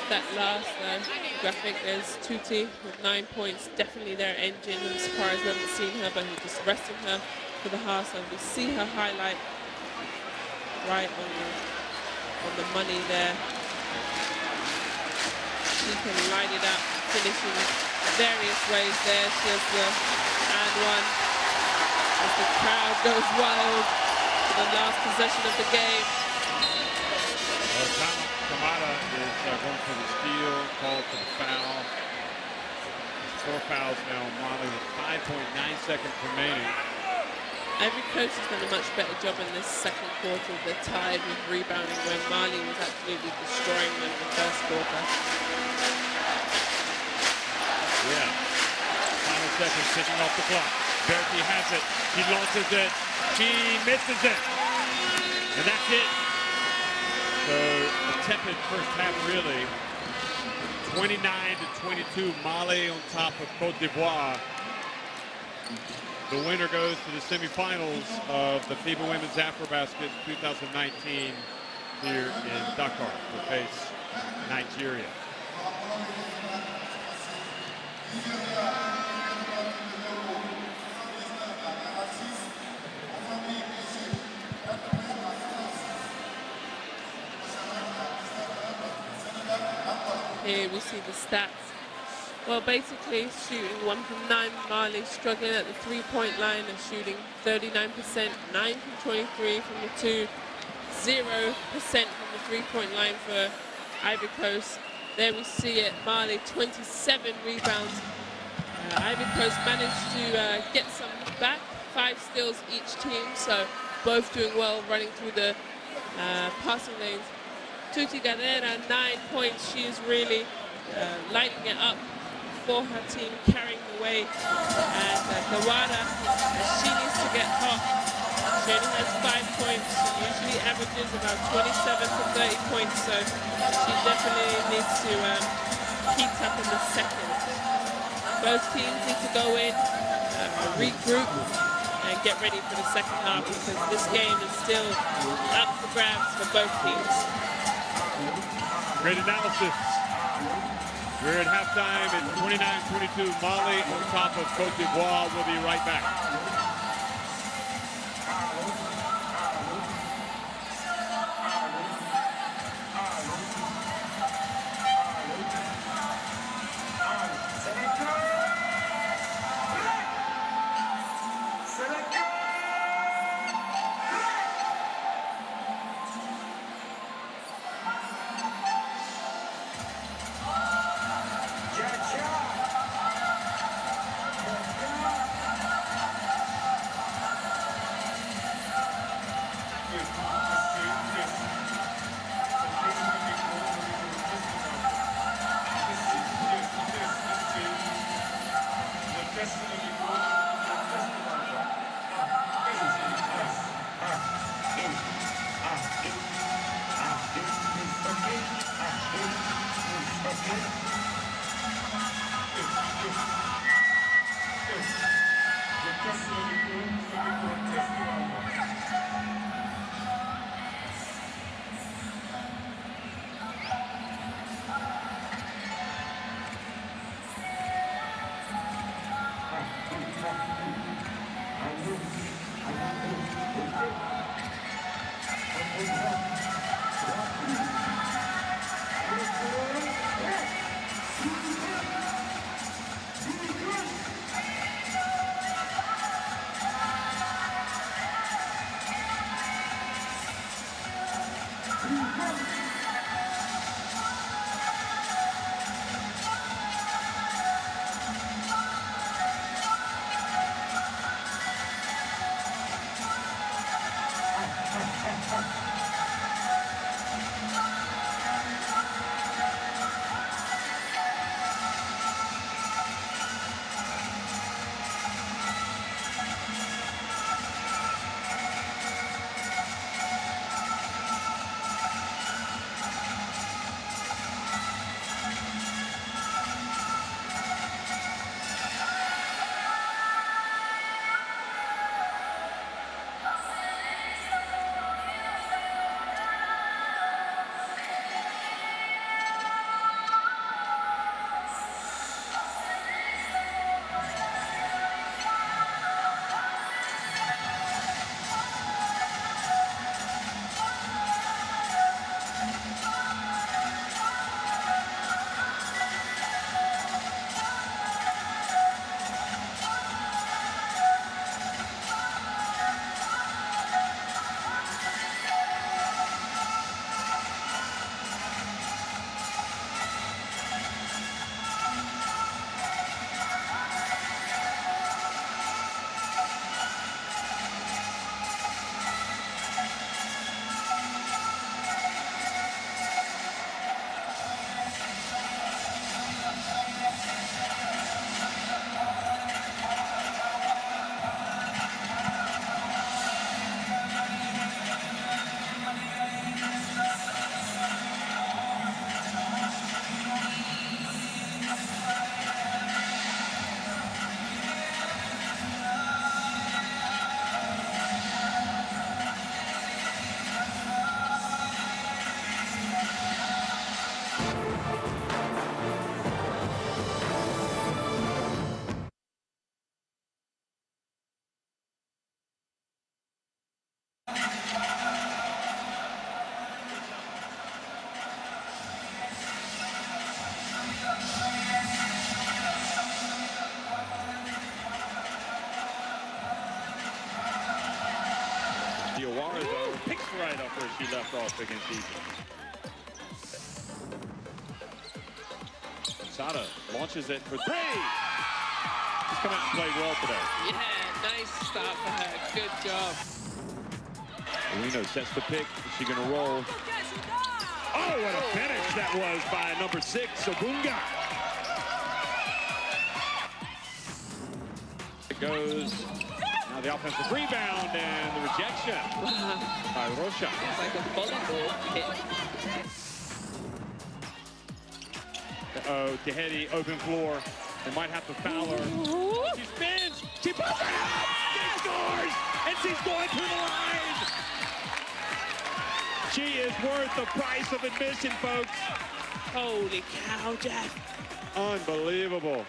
That last graphic, there's Tuti with 9 points, definitely their engine. I'm surprised we haven't seen her, but he's just resting her for the half. And we see her highlight right on the money there. She can light it up, finishing various ways there. She has the and one as the crowd goes wild for the last possession of the game. Well, Kamada is going for the steal, called for the foul. There's 4 fouls now on Mali with 5.9 seconds remaining. Ivory Coast has done a much better job in this second quarter. They're tied with rebounding when Mali was absolutely destroying them in the first quarter. Yeah. Final seconds ticking off the clock. Berkey has it. She launches it. She misses it. And that's it. So a tepid first half, really. 29-22, Mali on top of Cote d'Ivoire. The winner goes to the semifinals of the FIBA Women's Afrobasket 2019 here in Dakar to face Nigeria. Here we see the stats. Well, basically shooting 1 from 9, Mali struggling at the 3-point line and shooting 39%, 9 from 23 from the 2, 0% from the 3-point line for Ivory Coast. There we see it, Mali 27 rebounds. Ivory Coast managed to get some back, 5 steals each team, so both doing well running through the passing lanes. Tuti Gadera, 9 points. She is really lighting it up for her team, carrying the weight. And Kawada, she needs to get hot. She only has 5 points. She usually averages about 27 to 30 points, so she definitely needs to heat up in the second. Both teams need to go in, regroup, and get ready for the second half because this game is still up for grabs for both teams. Great analysis. We're at halftime at 29-22. Mali on top of Cote d'Ivoire. We'll be right back. Diawara, though, picks right up where she left off against Egypt. Sada launches it for three. She's come out and played well today. Yeah, nice start for her. Good job. Marino sets the pick. Is she going to roll? Oh, what a finish that was by number 6, Obunga. It goes. Now the offensive rebound and the rejection by Rocha. It's like a volleyball hit. Oh, Tehedi, open floor. They might have to foul her. She spins. She puts it up. She scores. And she's going to the line. She is worth the price of admission, folks. Holy cow, Jeff. Unbelievable.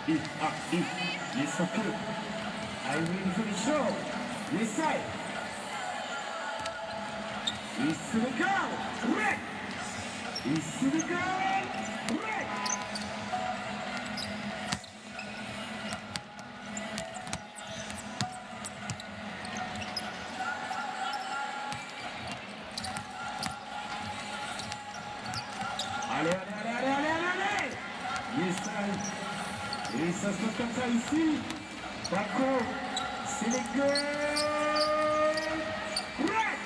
Yes, okay. I will finish show. Yes, side. Is Senegal. Red. Is Senegal. Red. Allez, allez, allez, allez, allez, allez. Yes, side. Et ça se passe comme ça ici. D'accord. Sénégal. Red.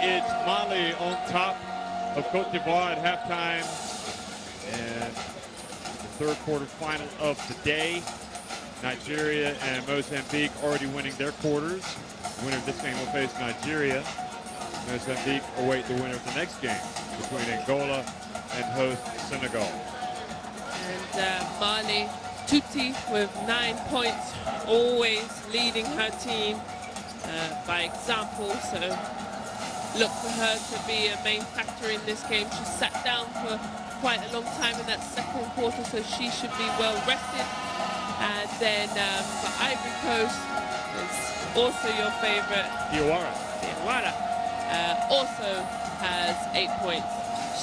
It's Mali on top of Cote d'Ivoire at halftime. And the third quarter final of the day. Nigeria and Mozambique already winning their quarters. The winner of this game will face Nigeria. Mozambique await the winner of the next game between Angola and host Senegal. And Mali, Tuti with 9 points, always leading her team by example. So look for her to be a main factor in this game. She sat down for quite a long time in that second quarter, so she should be well rested. And then for Ivory Coast is also your favorite, Diawara, also has 8 points.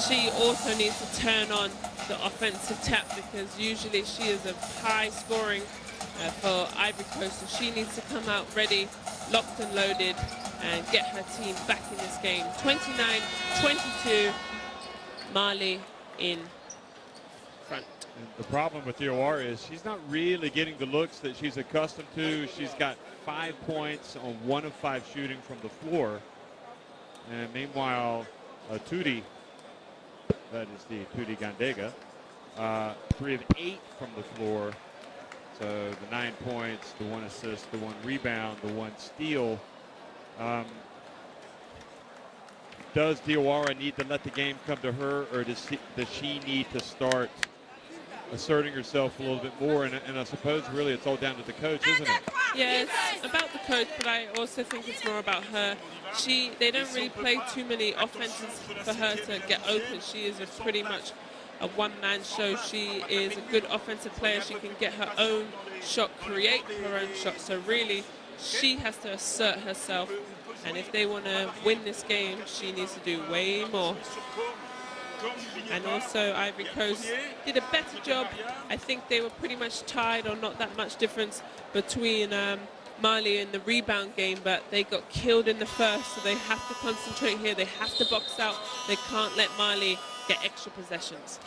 She also needs to turn on the offensive tap because usually she is a high scoring for Ivory Coast, so she needs to come out ready, locked and loaded, and get her team back in this game. 29-22, Mali in front. And the problem with Diawara is she's not really getting the looks that she's accustomed to. She's got 5 points on 1 of 5 shooting from the floor. And meanwhile, Tudi, that is the Tudi Gandega, 3 of 8 from the floor. So the 9 points, the 1 assist, the 1 rebound, the 1 steal. Does Diawara need to let the game come to her, or does she need to start asserting herself a little bit more? And I suppose really it's all down to the coach, isn't it? Yeah, it's about the coach, but I also think it's more about her. They don't really play too many offenses for her to get open. She is pretty much a one-man show. She is a good offensive player. She can get her own shot, create her own shot. So really, she has to assert herself. And if they want to win this game, she needs to do way more. And also Ivory Coast did a better job. I think they were pretty much tied, or not that much difference between Mali in the rebound game, but they got killed in the first, so they have to concentrate here. They have to box out. They can't let Mali get extra possessions.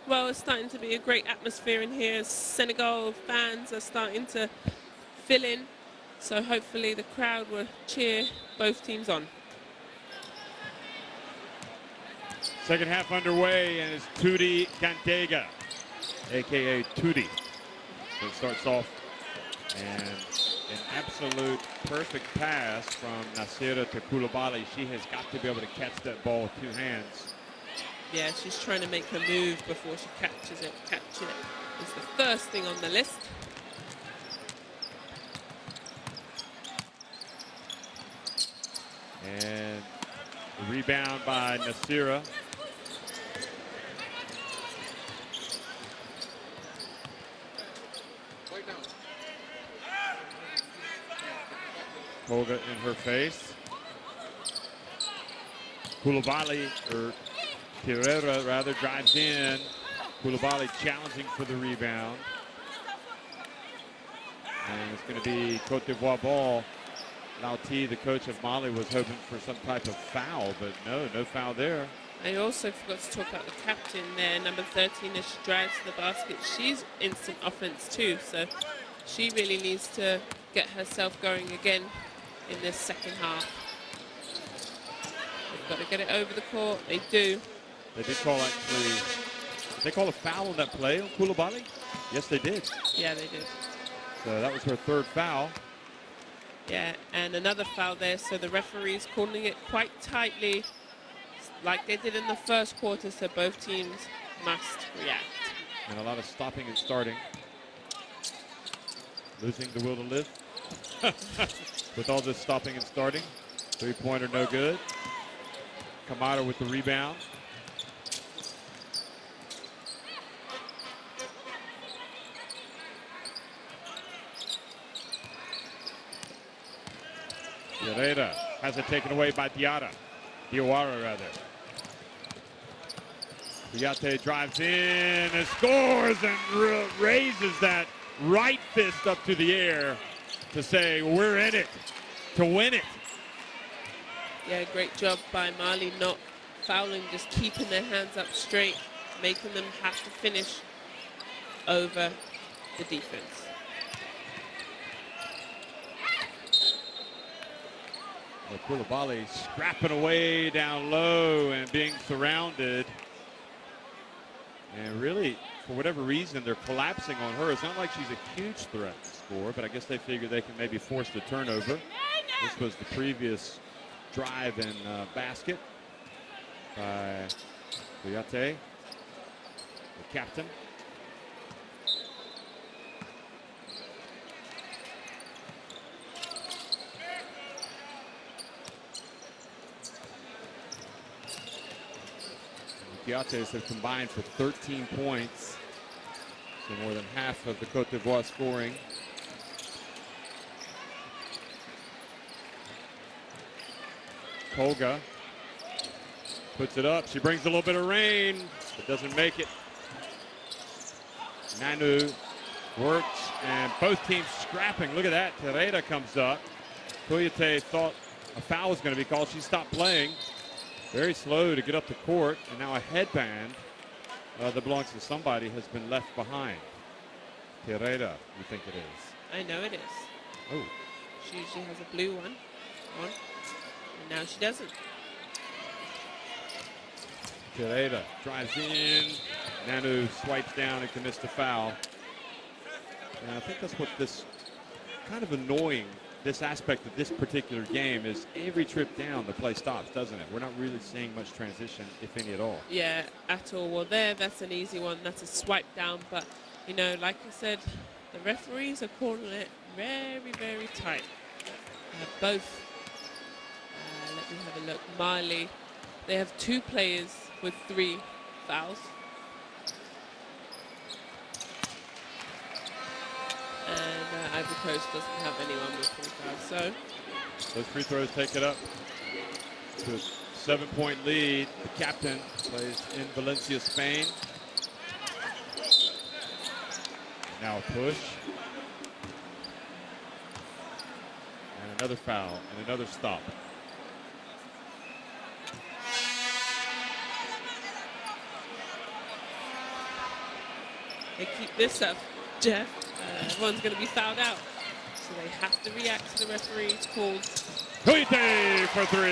Well, it's starting to be a great atmosphere in here. Senegal fans are starting to fill in, so hopefully the crowd will cheer both teams on. Second half underway, and it's Tudi Gandega, a.k.a. Tudi. So it starts off And an absolute perfect pass from Nasira to Koulibaly. She has got to be able to catch that ball with 2 hands. Yeah, she's trying to make her move before she catches it. Catch it is the first thing on the list. And the rebound by Nasira. Olga in her face. Koulibaly, or Pereira rather, drives in. Koulibaly challenging for the rebound. And it's going to be Cote d'Ivoire ball. Lauti, the coach of Mali, was hoping for some type of foul, but no foul there. I also forgot to talk about the captain there, number 13, as she drives to the basket. She's instant offense too, so she really needs to get herself going again in this second half. They've got to get it over the court. They do. They did call, actually, did they call a foul on that play on Koulibaly? Yes, they did. Yeah, they did. So that was her 3rd foul. Yeah, and another foul there, so the referee's calling it quite tightly, like they did in the first quarter, so both teams must react. And a lot of stopping and starting. Losing the will to live. With all this stopping and starting. 3-pointer no good. Kamada with the rebound. Pereira has it taken away by Diawara rather. Diate drives in and scores and raises that right fist up to the air to say we're in it, to win it. Yeah, great job by Mali not fouling, just keeping their hands up straight, making them have to finish over the defense. Koulibaly scrapping away down low and being surrounded. And really, for whatever reason, they're collapsing on her. It's not like she's a huge threat to score, but I guess they figure they can maybe force the turnover. This was the previous drive and basket by Diate, the captain. Diates have combined for 13 points, so more than half of the Cote d'Ivoire scoring. Kolga puts it up. She brings a little bit of rain, but doesn't make it. Nanu works, and both teams scrapping. Look at that. Tereda comes up. Koulibaly thought a foul was going to be called. She stopped playing. Very slow to get up the court, and now a headband that belongs to somebody has been left behind. Tereda, you think it is? I know it is. Oh. She usually has a blue one on, and now she doesn't. Tereda drives in. Nanu swipes down and commits the foul. And I think that's what this kind of annoying, this aspect of this particular game is every trip down the play stops, doesn't it? We're not really seeing much transition, if any at all. Yeah, at all. Well, that's an easy one. That's a swipe down. But, you know, like I said, the referees are calling it very, very tight. Both, let me have a look, Mali, they have 2 players with 3 fouls. And Ivory Coast doesn't have anyone with 3 fouls. So those free throws take it up to a 7-point lead. The captain plays in Valencia, Spain. Now a push. And another foul and another stop. they keep this up, Jeff. Everyone's going to be fouled out. So they have to react to the referee's calls. Cote for 3.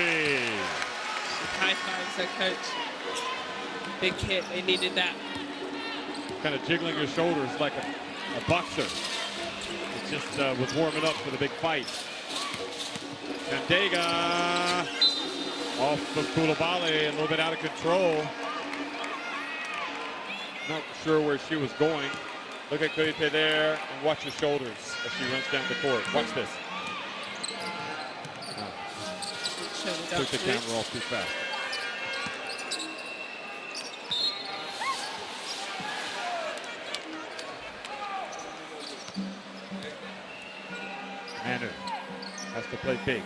High fives their coach. Big hit. They needed that. Kind of jiggling your shoulders like a boxer. It's just was warming up for the big fight. Sandega off of Koulibaly, a little bit out of control. Not sure where she was going. Look at Cote there and watch her shoulders as she runs down the court. Watch this. Took the camera off too fast. Manu has to play big.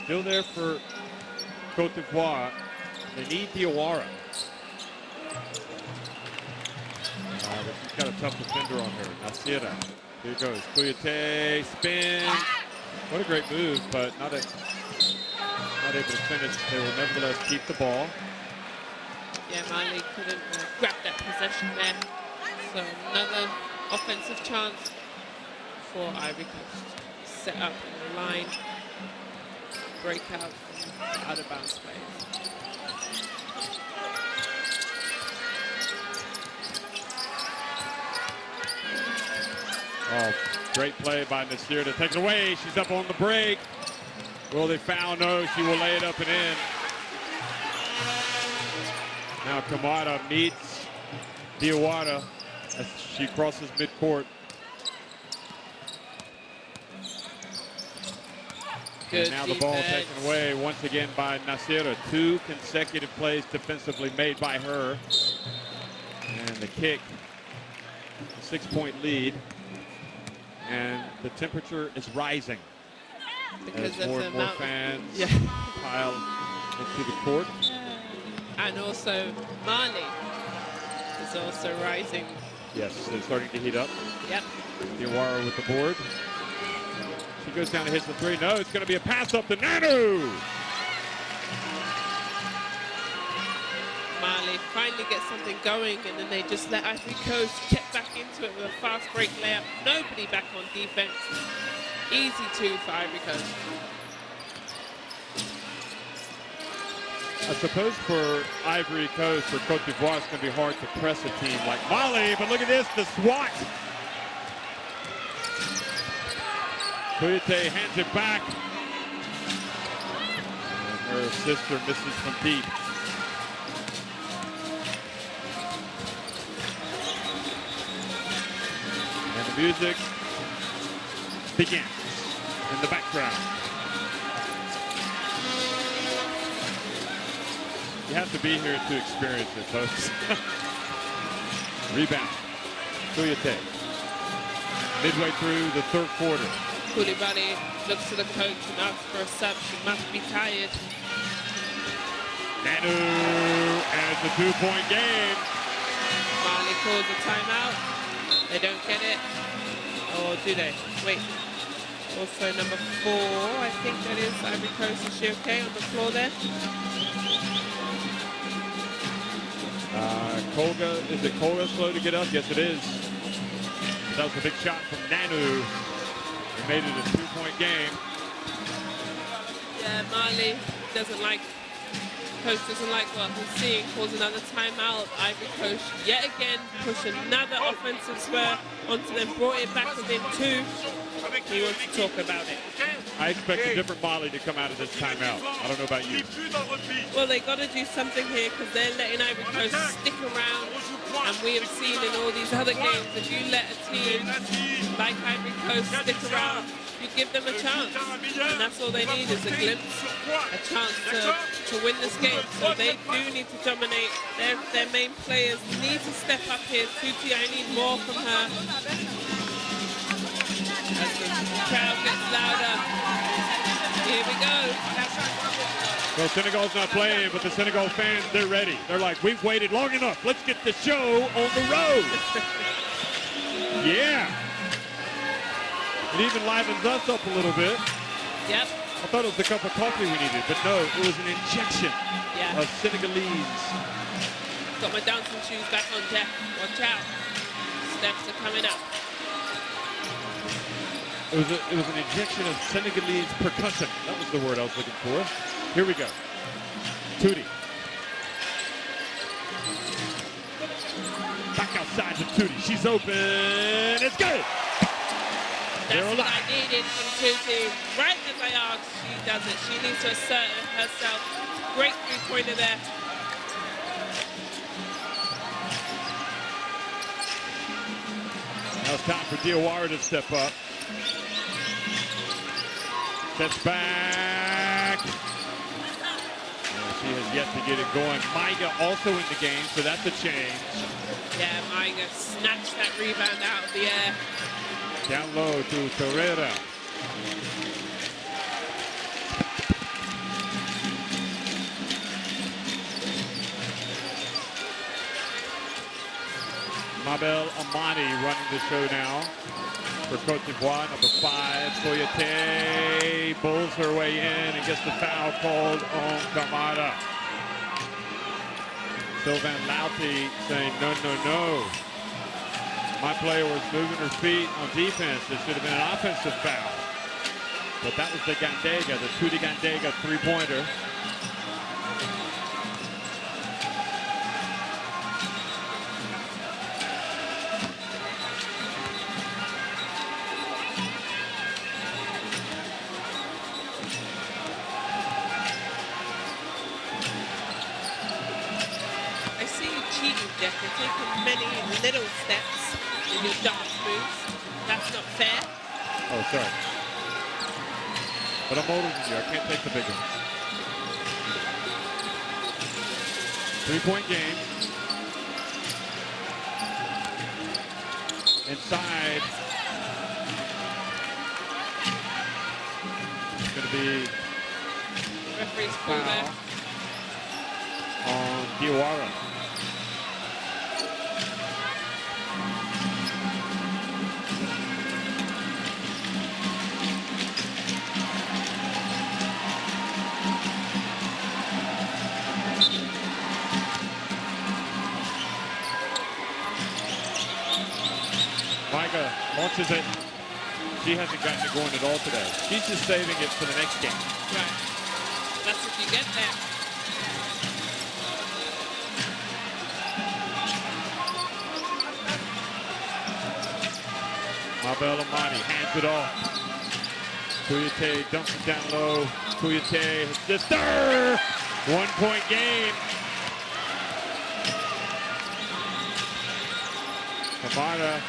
Still there for Cote d'Ivoire. They need Diawara. She's got a tough defender on her. Nasira. Here goes. Kouyaté spins. What a great move, but not able to finish. They will nevertheless keep the ball. Yeah, Mali couldn't grab that possession there. So another offensive chance for Ivory Coast. Set up in the line. Break out from out of bounds play. Oh, great play by Nasir to take it away. She's up on the break. Will they foul? No, she will lay it up and in. Now Kamada meets Diawara as she crosses midcourt. Good and now the ball defense. taken away once again by Nasira. 2 consecutive plays defensively made by her. And the kick, a 6-point lead. And the temperature is rising because as more and more fans pile into the court. And also Mali is also rising. Yes, they're starting to heat up. Yep. Diawara with the board. She goes down and hits the 3. No, it's going to be a pass up to Nanu. Mali finally gets something going, and then they just let Ivory Coast get back into it with a fast break layup. Nobody back on defense. Easy 2 for Ivory Coast. I suppose for Ivory Coast or Cote d'Ivoire, it's going to be hard to press a team like Mali, but look at this, the swat. Kouyaté hands it back. And her sister misses from deep. And the music begins in the background. You have to be here to experience it, folks. Rebound. Kouyaté. Midway through the 3rd quarter. Koulibaly looks to the coach and asks for a sub. She must be tired. Nanu, and it's a 2-point game. Mali calls a timeout. They don't get it. Or do they? Wait. Also number 4, I think that is Ivory Coast. Is she okay on the floor there? Kolga, is it Kolga slow to get up? Yes, it is. That was a big shot from Nanu. It made it a 2-point game. Yeah, Mali doesn't like, coach doesn't like what he's seeing, calls another timeout. Ivory Coast yet again push another offensive spur onto them, brought it back within 2. He wants to talk about it. I expect a different Mali to come out of this timeout. I don't know about you. Well, they got to do something here because they're letting Ivory Coast stick around. And we have seen in all these other games, if you let a team like Ivory Coast stick around, you give them a chance. And that's all they need is a glimpse, a chance to win this game. So they do need to dominate. Their main players need to step up here. Tuti, I need more from her. As the crowd gets louder. Here we go. Well, Senegal's not playing, but the Senegal fans, they're ready. They're like, we've waited long enough. Let's get the show on the road. Yeah. It even livens us up a little bit. Yep. I thought it was the cup of coffee we needed, but no, it was an injection of Senegalese. Got my dancing shoes back on deck. Watch out. Steps are coming up. It was an injection of Senegalese percussion. That was the word I was looking for. Here we go. Tuti. Back outside to Tuti. She's open. It's good. That's what I needed from Tutu. Right as I asked, she does it. She needs to assert herself. Great three-pointer there. Now it's time for Diawara to step up. Steps back. And she has yet to get it going. Maiga also in the game, so that's a change. Yeah, Maiga snatched that rebound out of the air. Down low to Ferreira. Mabel Amani running the show now for Cote d'Ivoire. Number 5, Koyate bulls her way in and gets the foul called on Kamara. Sylvain Lauti saying, no, no, no. My player was moving her feet on defense. It should have been an offensive foul. But that was the Gandega, the Tuti Gandega three-pointer. I see you cheating, Jeff. You're taking many little steps in your dance moves. That's not fair. Oh, sorry. But I'm older than you. I can't take the big one. 3-point game. Inside. It's going to be Referee's call there. on Diawara. Maiga launches it. She hasn't gotten it going at all today. She's just saving it for the next game. Right. That's if you get there. Mabel Amani hands it off. Kouyate dumps it down low. Kouyate just 1-point game. Kamara.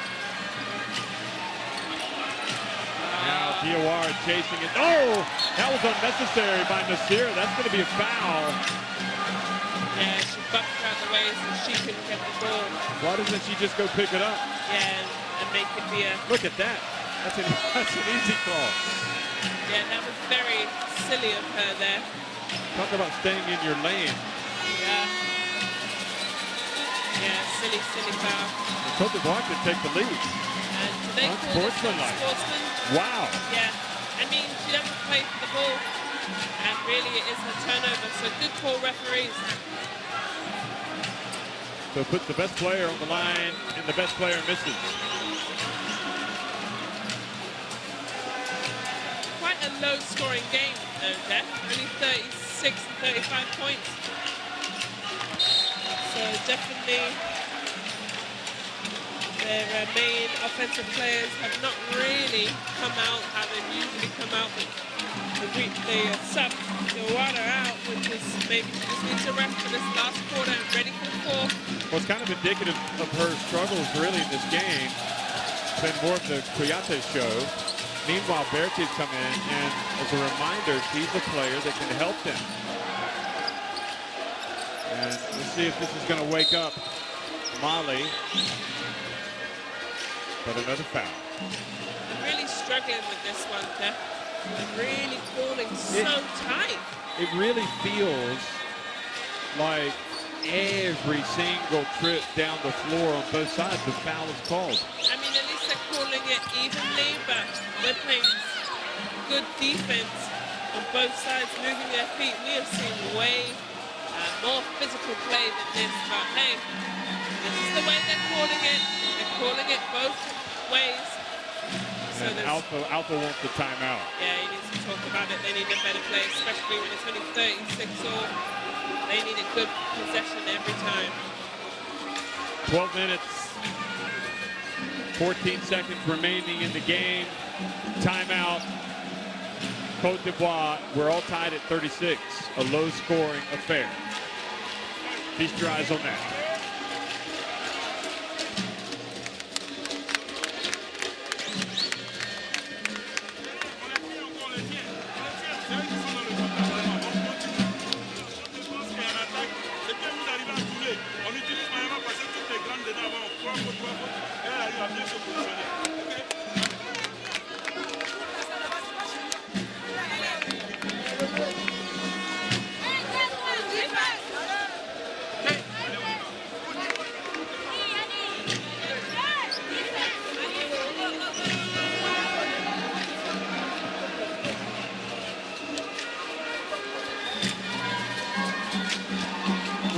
Now Diawara chasing it. Oh, that was unnecessary by Nasir. That's going to be a foul. Yeah, she bumped out the way so she couldn't get the ball. Why doesn't she just go pick it up? Yeah, and make it be a... Look at that. That's an easy call. Yeah, that was very silly of her there. Talk about staying in your lane. Yeah. Yeah, silly foul. Cote d'Ivoire could take the lead. And they called it sportsman. Wow. Yeah. I mean, she doesn't play for the ball. And really, it is her turnover. So good call, referees. So puts the best player on the line, and the best player misses. Quite a low-scoring game, though, Jeff. Only 36 and 35 points. So definitely their main offensive players have not really come out how they usually come out. They subbed Diawara out, which is maybe she just needs to rest for this last quarter and ready for the fourth. Well, it's kind of indicative of her struggles really in this game. It's been more of the Kouyate show. Meanwhile, Bertie's come in, and as a reminder, she's a player that can help them. And let's see if this is going to wake up Mali. But another foul. I'm really struggling with this one, Jeff. I'm really falling so tight. It really feels like every single trip down the floor on both sides, the foul is called. I mean, at least they're calling it evenly, but we're playing good defense on both sides, moving their feet. We have seen way more physical play than this, but hey, this is the way they're calling it. They're calling it both ways. So and Alpha wants the timeout. Yeah, he needs to talk about it. They need a better play, especially when it's only 36 all. They need a good possession every time. 12 minutes, 14 seconds remaining in the game. Timeout. Cote d'Ivoire, we're all tied at 36. A low-scoring affair. Feast your eyes on that.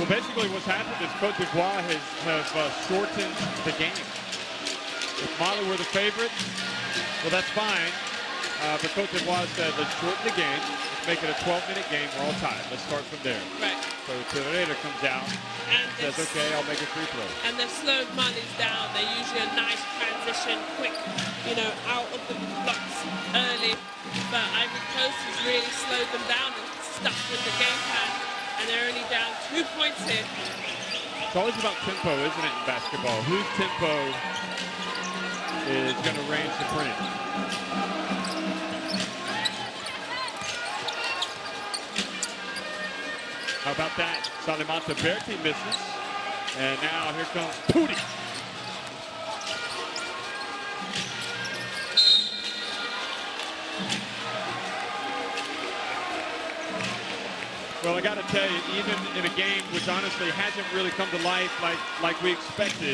Well, basically what's happened is Cote d'Ivoire have shortened the game. If Mali were the favorite, well, that's fine. But Cote d'Ivoire said, let's shorten the game. Let's make it a 12-minute game. We're all tied. Let's start from there. Right. So Tireda comes out and says, okay, I'll make a free throw. And they've slowed Mali's down. They're usually a nice transition, quick, out of the blocks early. But Ivory Coast has really slowed them down and stuck with the game plan. And they're only down 2 points here. It's always about tempo, isn't it, in basketball? Whose tempo is going to reign supreme? How about that? Salimata Berti misses. And now here comes Pooty. Well, I got to tell you, even in a game which honestly hasn't really come to life like we expected,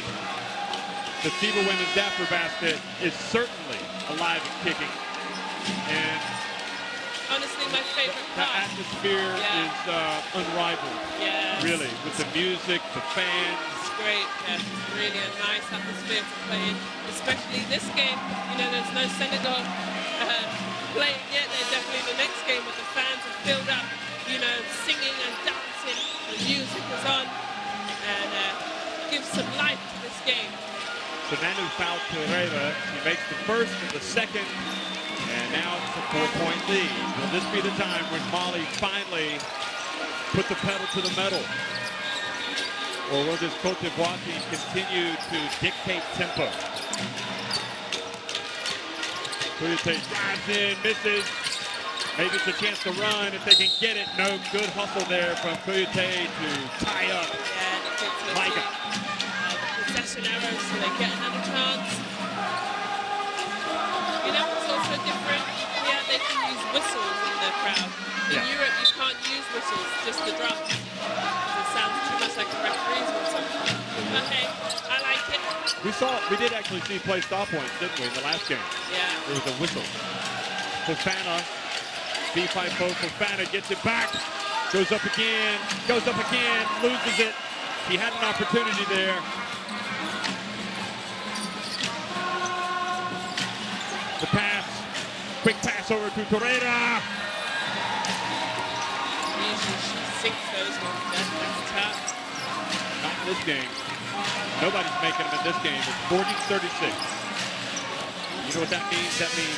the FIBA Women's Afrobasket is certainly alive and kicking. And honestly, my favorite the part. atmosphere is unrivaled. Yes. Really, with the music, the fans. It's great. Yes, it's really a nice atmosphere to play in. Especially this game. There's no Senegal playing yet. They're definitely in the next game, but the fans are filled up. Singing and dancing, the music is on, and gives some life to this game. So Manu fouled Tireda. He makes the first and the second, and now it's a 4-point lead. Will this be the time when Mali finally put the pedal to the metal? Or will this Cote d'Ivoire team continue to dictate tempo? Kouyaté drives in, misses. Maybe it's a chance to run if they can get it. No, good hustle there from Kouyaté to tie up Micah. The possession arrows, so they get another chance. What's also different? Yeah, they can use whistles in the crowd. In Europe, you can't use whistles, just the drum. It sounds too much like a referee's whistle. Okay, I like it. We did actually see play stop points, didn't we, in the last game? Yeah. There was a whistle. Fofana. B5 Fofana gets it back, goes up again, loses it. He had an opportunity there. The pass, quick pass over to Tireda. Usually she sinks those ones. That's tough. Not in this game. Nobody's making them in this game. It's 40-36. You know what that means? That means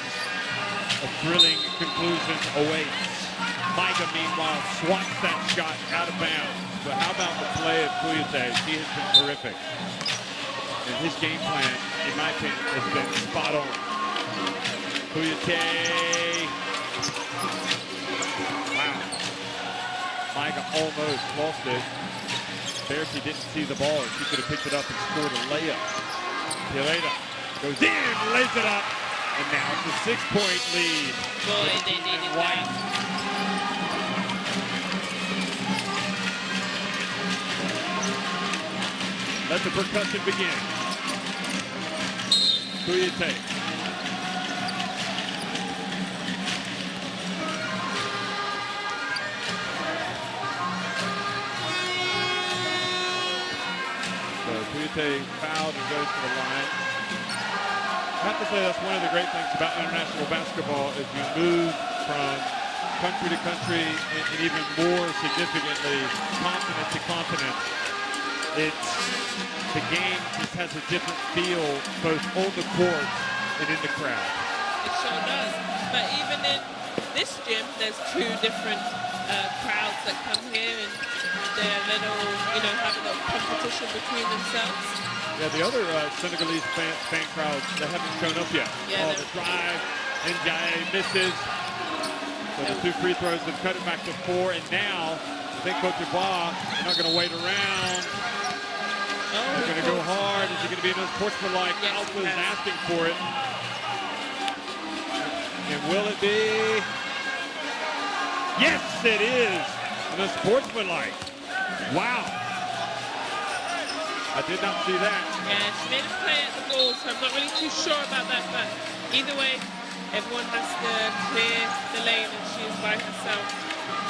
a thrilling conclusion awaits. Micah, meanwhile, swats that shot out of bounds. But how about the play of Kouyaté? He has been terrific. And his game plan, in my opinion, has been spot on. Kouyaté. Wow. Micah almost lost it. Berti didn't see the ball. She could have picked it up and scored a layup. Tireda goes in, lays it up. And now it's a 6-point lead. Boy, they needed that. Let the percussion begin. Kouyaté. So Kouyaté fouled and goes to the line. I have to say that's one of the great things about international basketball is you move from country to country and even more significantly continent to continent. The game just has a different feel both on the court and in the crowd. it sure does. But even in this gym, there's two different crowds that come here, and they're little, have a little competition between themselves. Yeah, the other Senegalese fan crowds that haven't shown up yet. Yeah, the drive, Ndiaye misses. So the 2 free throws have cut it back to 4, and now I think Cote d'Ivoire, they're not going to wait around. They're going to go hard. Is it going to be another sportsmanlike? Yes, Alpha is asking for it. And will it be? Yes, it is. The sportsmanlike. Wow. I did not see that. Yeah, she made a play at the goal, so I'm not really too sure about that. But either way, everyone has to clear the lane, and she is by herself.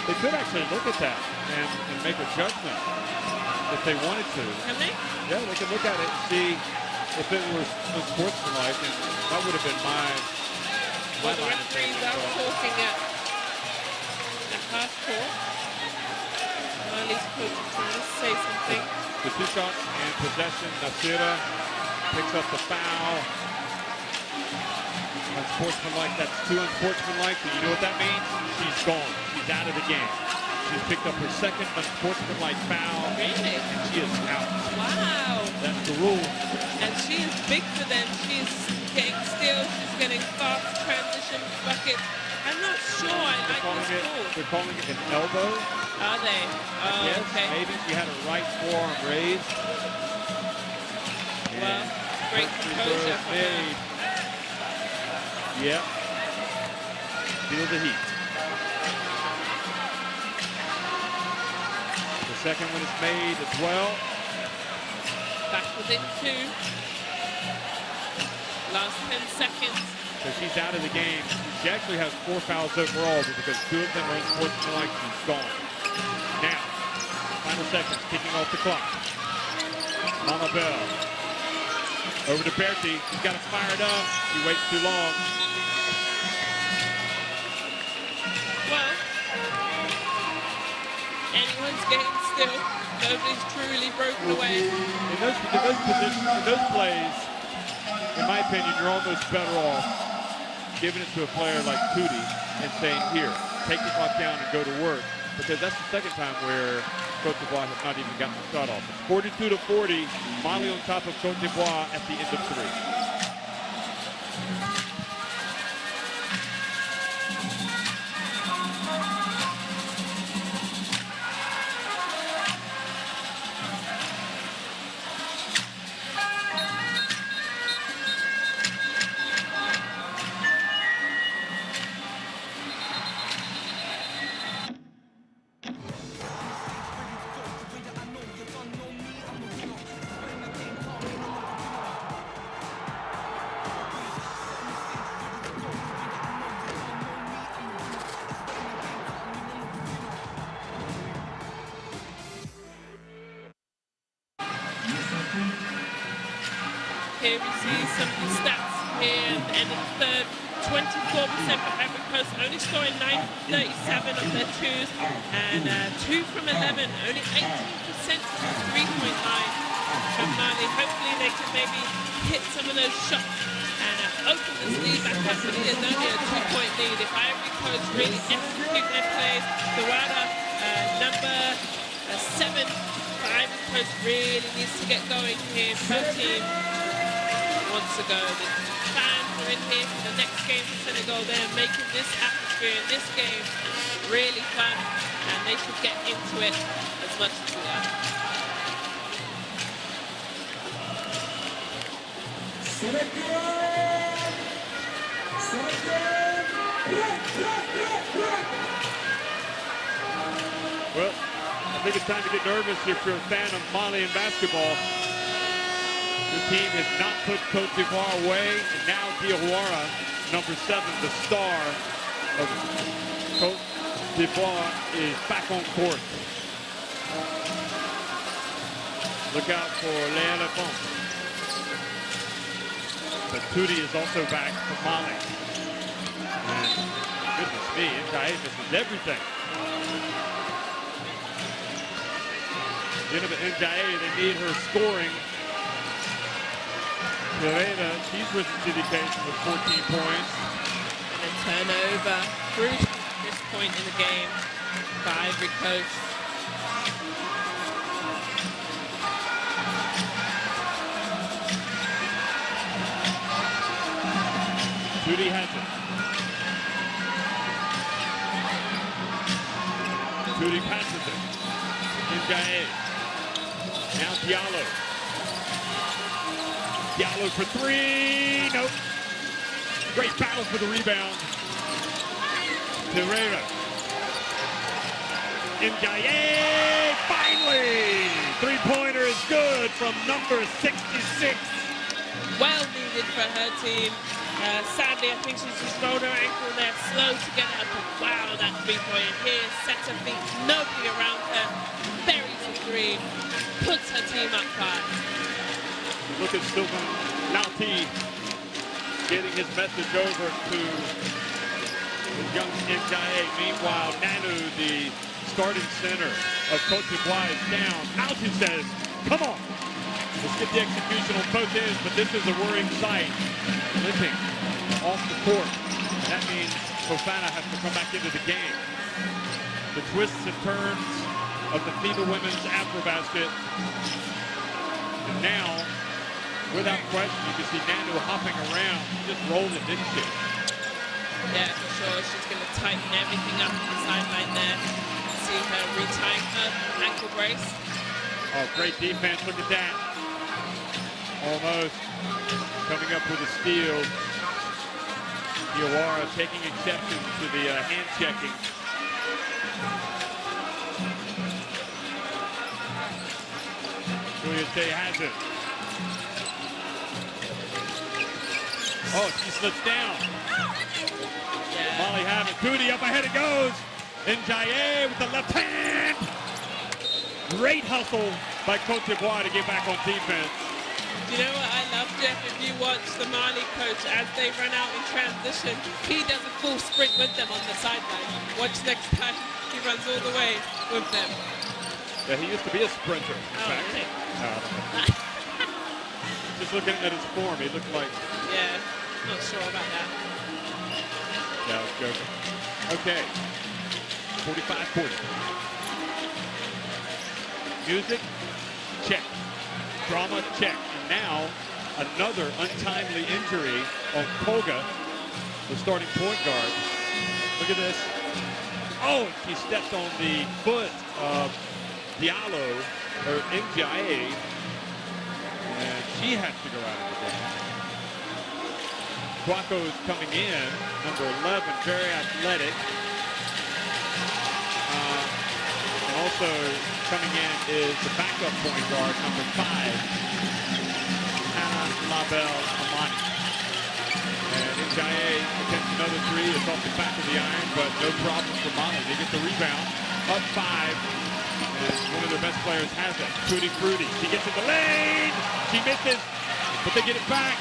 They could actually look at that and make a judgment if they wanted to. Can they? Yeah, they can look at it and see if it was unsportsmanlike, and that would have been my Well, the line of referees thinking. are talking at half court. Mali's coach is trying to say something. The 2 shots and possession. Nasira picks up the foul. Unsportsmanlike, that's 2 unsportsmanlike. And you know what that means? She's gone. She's out of the game. She's picked up her second unsportsmanlike foul. Really? And she is out. Wow. That's the rule. And she is big for them. She's getting steals. She's getting fast transition buckets. I'm not sure I like this rule. They're calling it an elbow. Are they? Oh, Yes, okay. maybe she had her right forearm raised. Well, great composure for her. Yep. Feel the heat. The second one is made as well. Back within 2. Last 10 seconds. So she's out of the game. She actually has 4 fouls overall, but because 2 of them are unsportsmanlike, she's gone. Now, final seconds, kicking off the clock. Mama Bell. Over to Bertie. She's got to fire it up. She waits too long. Well, anyone's game still. Nobody's truly broken away. In those positions, in those plays, in my opinion, you're almost better off giving it to a player like Tootie and saying, here, take the clock down and go to work. Because that's the second time where Cote d'Ivoire has not even gotten the shot off. It's 42-40, Mali on top of Cote d'Ivoire at the end of 3. Here we see some of the stats here at the end of the third. 24% for Ivory Coast, only scoring 9-37 of their 2s, and 2 from 11, only 18% from the 3-point line from Mali. Hopefully they can maybe hit some of those shots and open this lead back up, but it is only a 2-point lead. If Ivory Coast really execute their plays, the Wada, number 7 for Ivory Coast really needs to get going here. Her team wants to go. The fans are in here for the next game for Senegal. They're making this atmosphere in this game really fun, and they should get into it as much as we are. Well, I think it's time to get nervous if you're a fan of Malian basketball. The team has not put Cote d'Ivoire away, and now Diawara, number 7, the star of Cote d'Ivoire, is back on court. Look out for Léa Lafont. But Tootie is also back for Mali. And goodness me, Ndiaye misses everything. Ndiaye, they need her scoring. Lorena, she's risen to the occasion with 14 points. Turnover. Crucial at this point in the game for Ivory Coast. Judy has it. Judy passes it. Ngae. Now Diallo. Diallo for three. Nope. Great battle for the rebound. Pereira. Ngae. Finally. Three-pointer is good from number 66. Well needed for her team. Sadly, I think she's just rolled her ankle there, slow to get up, but wow, that three-pointer here, sets her feet, nobody around her, buries a three, puts her team up 5. Look at Sylvain Lauti getting his message over to the young Ngae. Meanwhile, Nanu, the starting center of Cote d'Ivoire, is down. Lauti says, come on, let's get the execution on both ends, but this is a worrying sight. Limping off the court. That means Fofana has to come back into the game. The twists and turns of the FIBA Women's Afrobasket. And now, without question, you can see Nanu hopping around. She just rolled it, didn't she? Yeah, for sure. She's going to tighten everything up on the sideline there. See her retying her ankle brace. Oh, great defense. Look at that. Almost coming up with a steal. Diawara taking exception to the hand checking. Julia Tay has it. Oh, she slips down. Yeah. Molly have it. Goody up ahead it goes. Ngae with the left hand. Great hustle by Cote d'Ivoire to get back on defense. Do you know what I love, Jeff? If you watch the Mali coach as they run out in transition, he does a full sprint with them on the sideline. Watch next time he runs all the way with them. Yeah, he used to be a sprinter. In fact. Okay. Just looking at his form, he looked like. Yeah, not sure about that. Yeah, I was joking. Okay. 45-40. Music, check. Drama, check. And now, another untimely injury on Koga, the starting point guard. Look at this. Oh, she stepped on the foot of Diallo, or Ngae, and she has to go out of the game. Kwako's coming in, number 11, very athletic. And also coming in is the backup point guard, number 5, Hannah Labelle Amani. And Ngae attempts another three. It's off the back of the iron, but no problem for Mali. They get the rebound, up 5. And one of their best players has it. Tutti Frutti. She gets in the lane. She misses, but they get it back.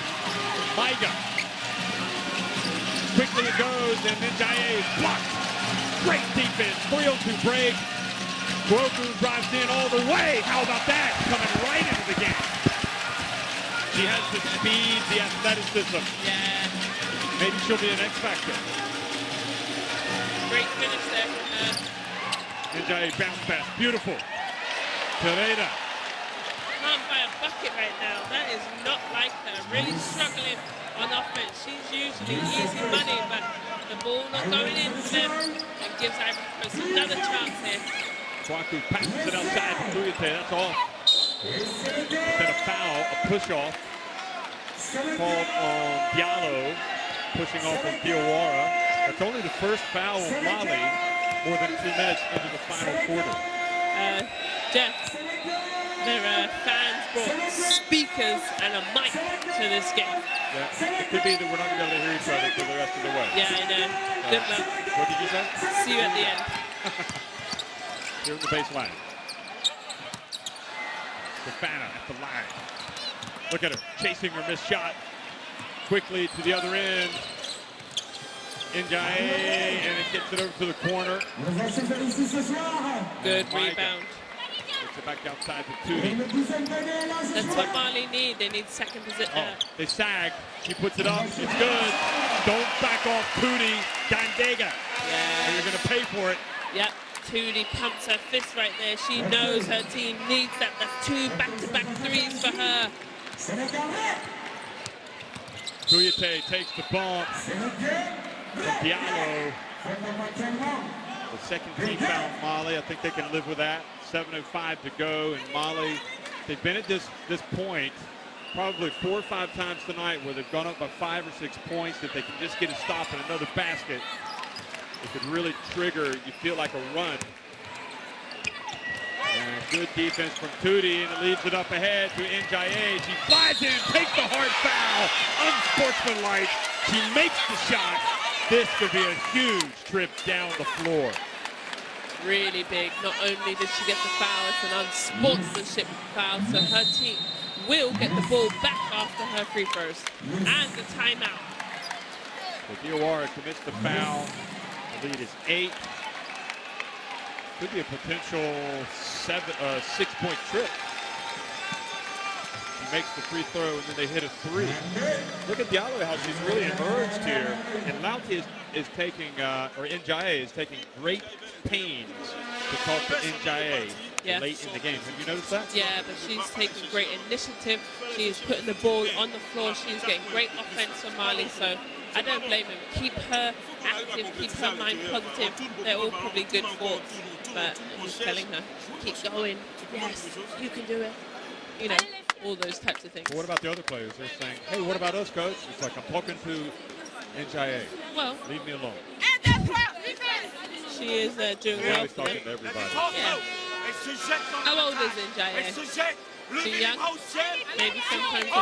Maiga. Quickly it goes, and Ngae is blocked. Great defense. 3-on-2 break. Grogu drives in all the way. How about that? Coming right into the game. She has the speed, the athleticism. Yeah. Maybe she'll be an X factor. Great finish there from her. Ngae bounce pass. Beautiful. Pereira. Can't buy a bucket right now. That is not like her. Really struggling on offense. She's usually easy money, but the ball not going in for them and gives Ivory Coast another chance here. Kwaku passes it outside to Kuyate. That's all. Instead of foul, a push-off called on Diallo, pushing off on Diawara. That's only the first foul on Mali more than 2 minutes into the final quarter. Jeff, their fans brought speakers and a mic to this game. Yeah, it could be that we're not going to be able to hear each other for the rest of the way. Yeah, I know. Good luck. What did you say? See you at the end. Here at the baseline. Fofana at the line. Look at her, chasing her missed shot. Quickly to the other end. Ngae, and it gets it over to the corner. Good rebound. Gets it back outside to Tootie. That's what Mali need. They need second position. Oh, they sag. She puts it up. It's good. Don't back off Tootie. Gandega. Yeah. Or you're going to pay for it. Yep. Tootie pumps her fist right there. She knows her team needs that. That's 2 back-to-back threes for her. Kouyaté takes the bump from Diallo. The second team foul Mali. I think they can live with that. 7:05 to go, and Mali, they've been at this point probably 4 or 5 times tonight where they've gone up by 5 or 6 points. If they can just get a stop and another basket, it could really trigger, you feel like a run. And good defense from Tootie, and it leaves it up ahead to Njaye. She flies in, takes the hard foul, unsportsmanlike. She makes the shot. This could be a huge trip down the floor. Really big. Not only did she get the foul, it's an unsportsmanship foul, so her team will get the ball back after her free throws. And the timeout. So Diawara commits the foul. The lead is 8. Could be a potential 6-point trip. She makes the free throw, and then they hit a 3. Look at Diallo, how she's really emerged here. And Lauti is taking, or Njaye is taking great pains to talk to Njaye late in the game. Have you noticed that? Yeah, but she's taking great initiative. She's putting the ball on the floor. She's getting great offense from Mali, so I don't blame him. Keep her active, keep her mind positive. They're all probably good thoughts, but he's telling her, keep going. Yes, you can do it. You know, all those types of things. But what about the other players? They're saying, hey, what about us, coach? It's like, I'm talking to Njaye. Well, leave me alone. She is doing well Always for talking them. to everybody. Yeah. How old is Njaye? Too young? Maybe sometimes if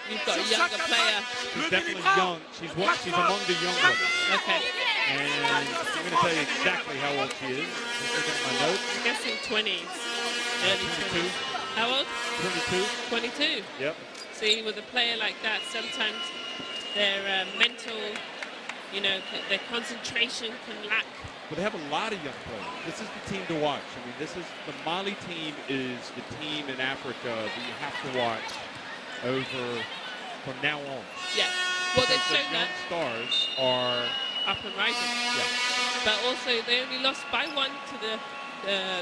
you've got a younger player. She's definitely young. She's among the young ones. Okay. And I'm going to tell you exactly how old she is. Just looking at my notes. I'm guessing 20s. Early 22. 20s. How old? 22. 22. Yep. See, with a player like that, sometimes their mental, you know, their concentration can lack. But they have a lot of young players. This is the team to watch. I mean, this is the Mali team is the team in Africa that you have to watch over from now on. Yeah. Well, they've Because shown the young that stars are up and rising. Yeah. But also, they only lost by 1 to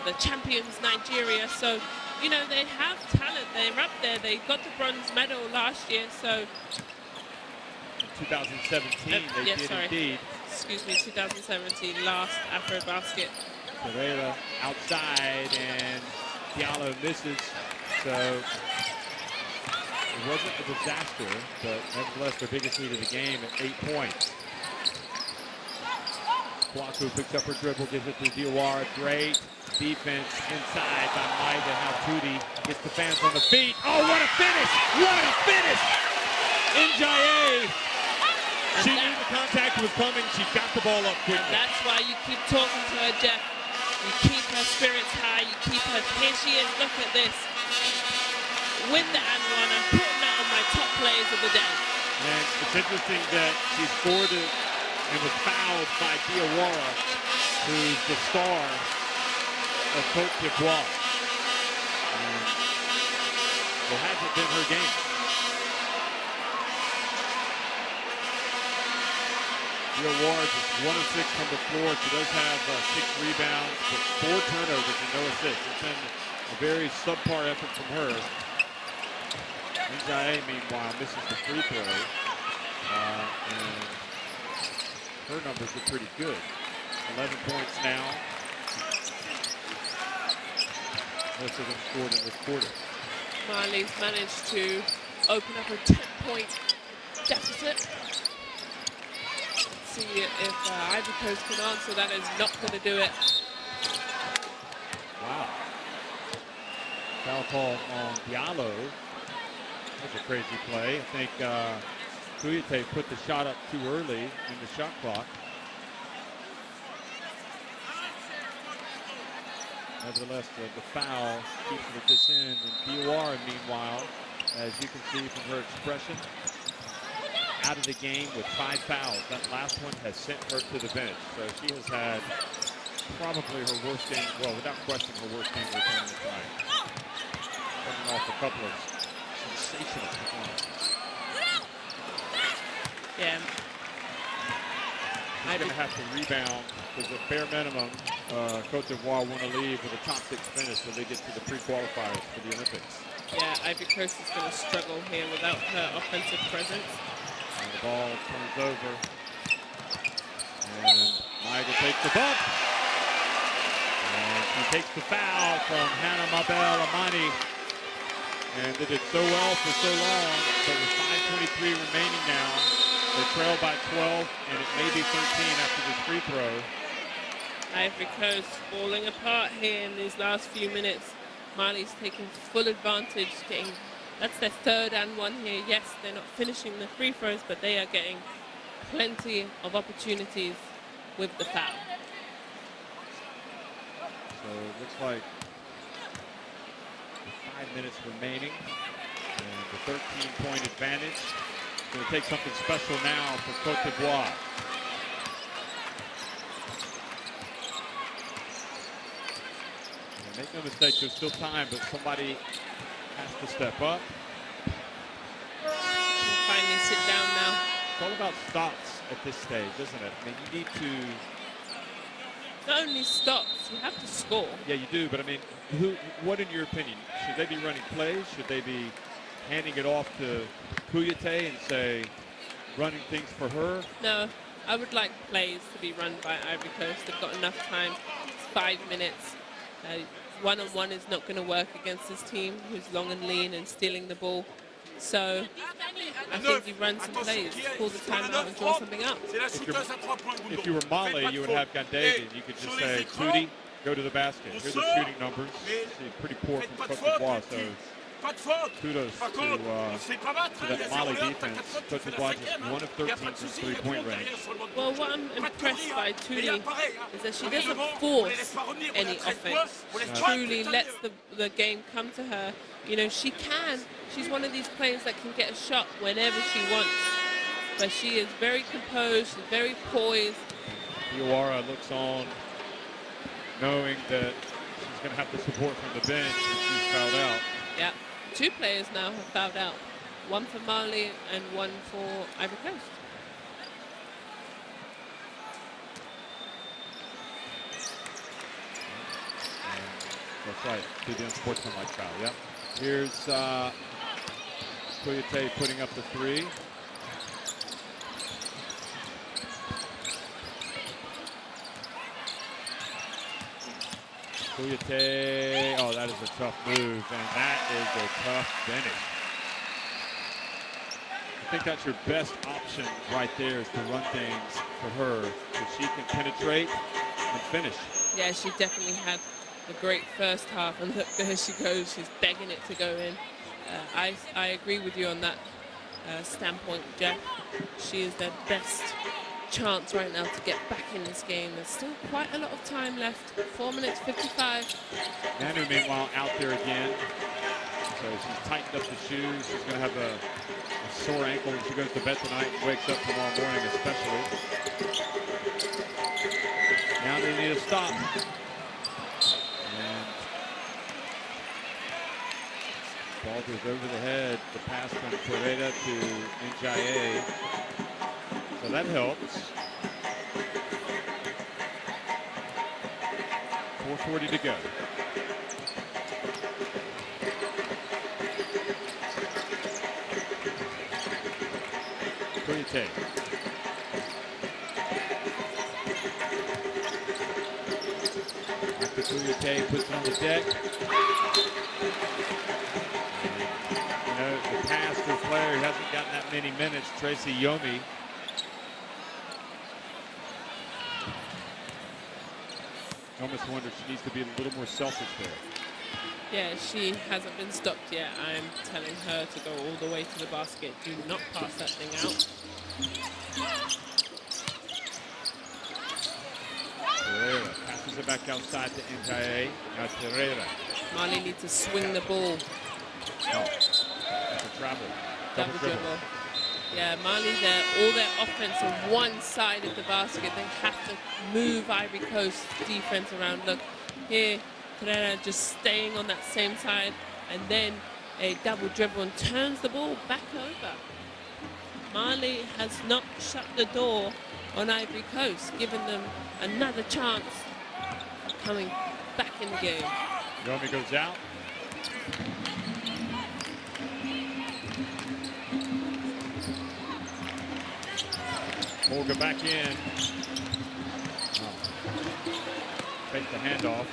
the champions Nigeria. So, you know, they have talent. They're up there. They got the bronze medal last year. So. 2017, they did indeed. Excuse me, 2017, last Afrobasket. Pereira outside, and Diallo misses. So it wasn't a disaster, but nevertheless, the biggest lead of the game at 8 points. Kwaku picks up her dribble, gives it to Diawara. Great defense inside by Maida. Now Tootie gets the fans on the feet. Oh, what a finish! What a finish! Njaye. She knew the contact was coming. She got the ball up quickly. And that's why you keep talking to her, Jeff. You keep her spirits high. You keep her. Here she is. Look at this. Win the and one. I'm putting that on my top players of the day. And it's interesting that she scored it and was fouled by Diawara, who's the star of Cote d'Ivoire. It hasn't been her game. Diawara is 1 of 6 from the floor. She does have 6 rebounds, but 4 turnovers and no assists. It's been a very subpar effort from her. Njaye, meanwhile, misses the free throw. And her numbers are pretty good. 11 points now. Most of them scored in this quarter. Mali's managed to open up a 10-point deficit. See if Ivory Coast can answer. That is not going to do it. Wow. Foul call on Diallo. That's a crazy play. I think Kouyaté put the shot up too early in the shot clock. Nevertheless, the foul keeps it at this end. And Diawara, meanwhile, as you can see from her expression, out of the game with 5 fouls. That last one has sent her to the bench. So she has had probably her worst game, well, without question, her worst game of the tournament tonight. couple of sensational performances. Yeah. He's going to have to rebound because at bare minimum, Cote d'Ivoire want to leave with a top 6 finish so they get to the pre-qualifiers for the Olympics. Yeah, Ivory Coast is going to struggle here without her offensive presence. And the ball turns over. And Michael takes the bump. And she takes the foul from Hannah Mabel Amani. And they did so well for so long, but with 5:23 remaining now, they trail by 12, and it may be 13 after this free throw. Ivory Coast falling apart here in these last few minutes. Mali's taking full advantage, that's their 3rd and 1 here. Yes, they're not finishing the free throws, but they are getting plenty of opportunities with the foul. So it looks like 5 minutes remaining, and the 13-point advantage. It's going to take something special now for Cote d'Ivoire. Make no mistake, there's still time, but somebody has to step up. Finally sit down now. It's all about stops at this stage, isn't it? I mean, you need to... Not only stops, you have to score. Yeah, you do, but I mean, what in your opinion? Should they be running plays? Should they be handing it off to Kouyaté and say, running things for her? No, I would like plays to be run by Ivory Coast. They've got enough time. It's 5 minutes. One-on-one is not going to work against this team who's long and lean and stealing the ball. So I think you run some plays, pull the timeout and draw something up. If you were Mali, you would have Gandegi, and you could just say, Tootie, go to the basket. Here's the shooting numbers. See, pretty poor from Cote d'Ivoire, so kudos to that Mali defense. Cote d'Ivoire just 1 of 13 from 3-point range. Well, what I'm impressed by Tootie is that she doesn't force any offense. She truly lets the game come to her. You know, she can. She's one of these players that can get a shot whenever she wants. But she is very composed, she's very poised. Diawara looks on, knowing that she's going to have the support from the bench and she's fouled out. Yeah, 2 players now have fouled out. 1 for Mali and 1 for Ivory Coast. That's right, did the unsportsmanlike foul, yep. Here's Kouyaté putting up the 3. Kouyaté, oh, that is a tough move, and that is a tough finish. I think that's your best option right there, is to run things for her so she can penetrate and finish. Yeah, she definitely had a great first half, and look, there she goes. She's begging it to go in. I agree with you on that standpoint, Jeff. She is their best chance right now to get back in this game. There's still quite a lot of time left. 4 minutes 55. Manu, meanwhile, out there again. So she's tightened up the shoes. She's going to have a sore ankle when she goes to bed tonight and wakes up tomorrow morning especially. Now they need a stop. And ball goes over the head. The pass from Pereira to Njaye. So that helps. 4:40 to go. Kouyaté. After Kouyaté puts it on the deck. You know, the pass to a player who hasn't gotten that many minutes, Tracy Yomi. I almost wonder if she needs to be a little more selfish there. Yeah, she hasn't been stopped yet. I'm telling her to go all the way to the basket. Do not pass that thing out. Pereira passes it back outside to Njaye. Now Pereira. Mali needs to swing the ball. No. That's a travel. Double dribble. Yeah, Mali, all their offense on one side of the basket. They have to move Ivory Coast defense around. Look, here, Pereira just staying on that same side and then a double dribble and turns the ball back over. Mali has not shut the door on Ivory Coast, giving them another chance of coming back in the game. Yomi goes out. Olga back in. Take the handoff.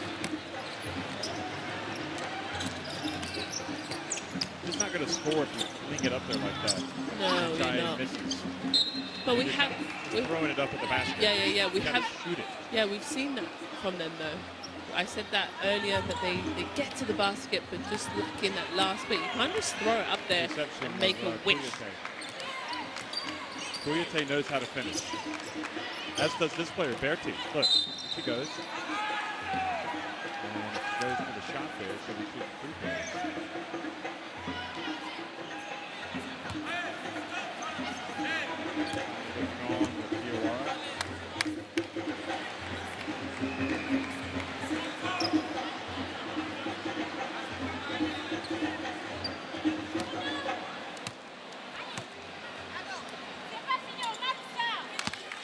He's not going to score if you fling it up there like that. No, you're not. Misses. But we're throwing it up at the basket. Yeah. We have shoot it. Yeah, we've seen that from them though. I said that earlier, that they get to the basket, but just looking that last bit. You can't just throw it up there and make a wish. Kouyaté knows how to finish. As does this player, Berti. Look, she goes. And she goes for the shot there, so we shoot free throws. Taking on with Diawara.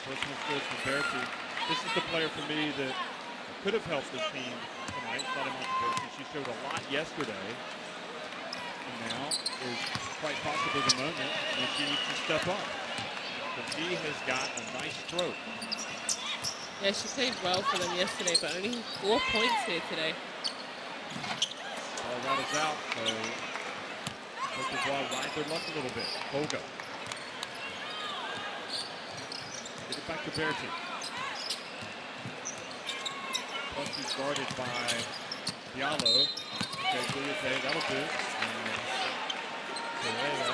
First one's good for Berti. This is the player for me that could have helped this team tonight. Thought him off Berti. She showed a lot yesterday. And now is quite possibly the moment when she needs to step up. But she has got a nice stroke. Yeah, she played well for them yesterday, but only 4 points here today. All right is out, so Cote d'Ivoire ride their luck a little bit. Olga. Get it back to Berti. Plus he's guarded by Diallo. Okay, Kouyaté, that'll do. And Pereira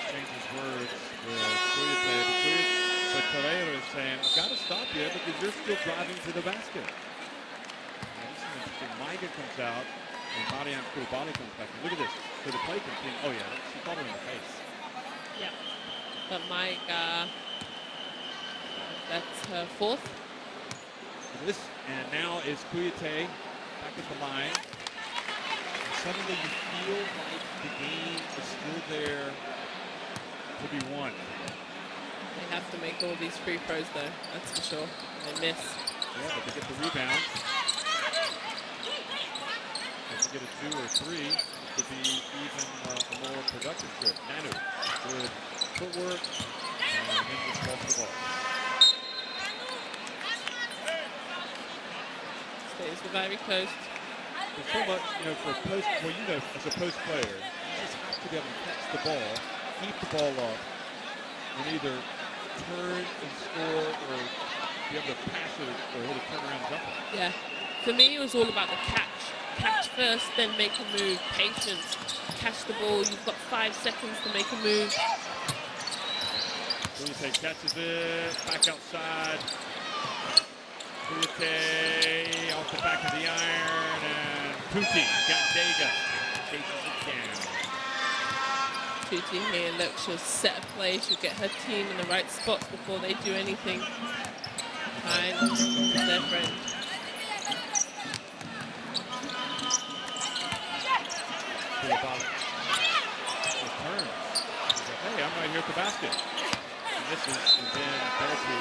changes words with Kouyaté. But Pereira is saying, I've got to stop you because you're still driving to the basket. Now, this is interesting. Maiga comes out and Mali and Cote comes back. Look at this. So the play continues. Oh, yeah, she caught her in the face. Yeah. But Maiga, that's her fourth. This, and now is Kouyaté back at the line. And suddenly you feel like the game is still there to be won. They have to make all these free throws though, that's for sure. They miss. Yeah, but they get the rebound. If they get a 2 or 3, it could be even a more productive trip. Nanu, good footwork, and then just lost the ball. Stays with Ivory Coast. There's so much, for a post, as a post player, you just have to be able to catch the ball, keep the ball up, and either turn and score or be able to pass it or hit a turnaround jumper. Yeah. For me, it was all about the catch. Catch first, then make a move. Patience. Catch the ball. You've got 5 seconds to make a move. Kouyaté catches it, back outside. Kouyaté off the back of the iron, and Tuti Gandega chases it down. Tuti here, look, she'll set a play. She'll get her team in the right spots before they do anything. Kind of their friend. Returns. He's like, hey, I'm right here at the basket. And misses, and then Berti.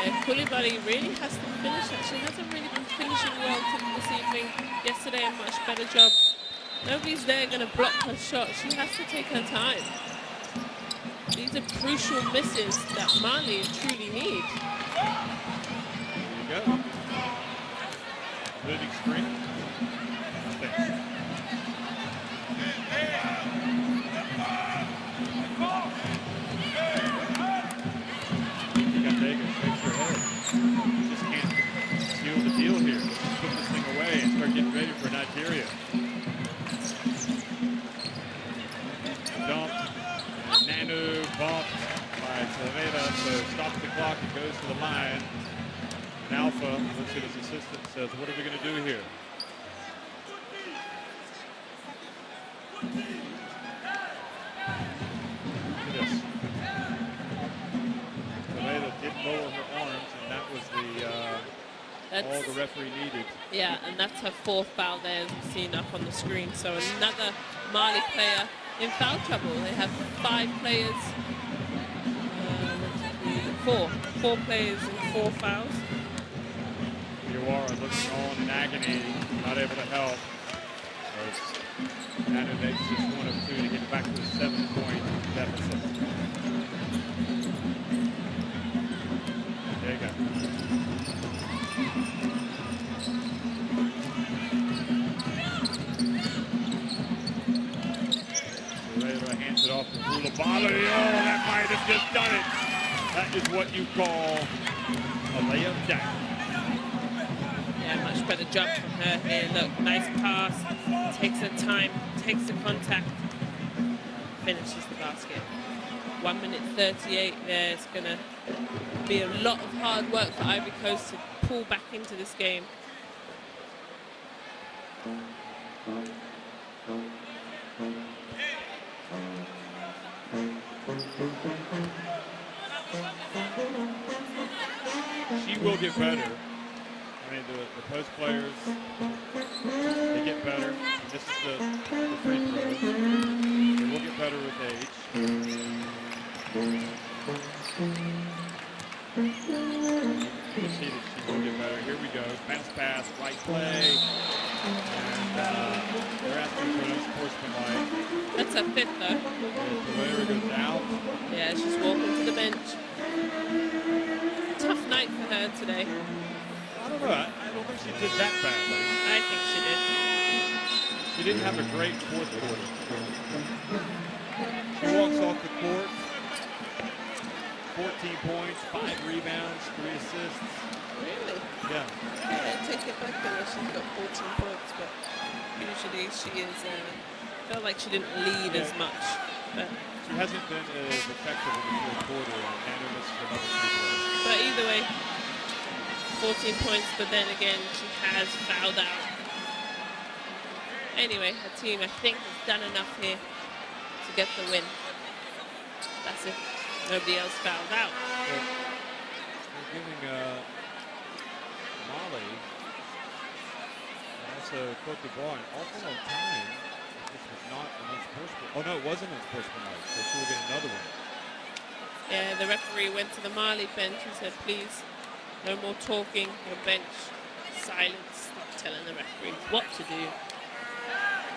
Yeah, Koulibaly really has to finish that. She hasn't really been finishing well this evening. Yesterday, a much better job. Nobody's there going to block her shot. She has to take her time. These are crucial misses that Mali truly need. There you go. Moving screen. Thanks. Gandega shakes her head. Just can't seal the deal here. Let's just put this thing away and start getting ready for Nigeria. Dump. And Nanu bumped by Pereira, so stops the clock and goes to the line. And Alpha looks at his assistant and says, what are we going to do here? Look at this. Pereira did lower her arms, and that was the all the referee needed. Yeah, and that's her 4th foul there, as we've seen up on the screen. So another Mali player in foul trouble. They have 5 players, 4 players and 4 fouls. Diawara looking on in agony, not able to help. Canada makes just 1 of 2 to get back to a 7-point deficit. There you go. Ferreira hands it off to Koulibaly. Oh, that might have just done it. That is what you call a layup down. Yeah, much better jump from her here. Look, nice pass. Takes her time, takes the contact, finishes the basket. 1 minute 38 there. It's going to be a lot of hard work for Ivory Coast to pull back into this game. She will get better. I mean, the post players, they get better. This is the free throws. They will get better with age. You'll see that she will get better. Here we go. Fast pass, right play. And they're asking for an unsportsmanlike. That's her 5th, though. Ferreira goes out. Yeah, she's walking to the bench. Tough night for her today. I don't know. I don't think she did that badly. I think she did. She didn't have a great 4th quarter. She walks off the court. 14 points, 5 rebounds, 3 assists. Really? Yeah. Yeah, I take it back there. She's got 14 points, but usually she is. Felt like she didn't lead as much. But she hasn't been as effective in the 4th quarter, and misses another 3 points. But either way, 14 points, but then again, she has fouled out. Anyway, her team, I think, has done enough here to get the win. That's if nobody else fouled out. Well, we're giving Mali and also Cote d'Ivoire an awful long time. This was not an unsportsmanlike. Oh, no, it wasn't unsportsmanlike, so she will get another one. Yeah, the referee went to the Mali bench and said, please, no more talking, your bench, silence, stop telling the referee what to do.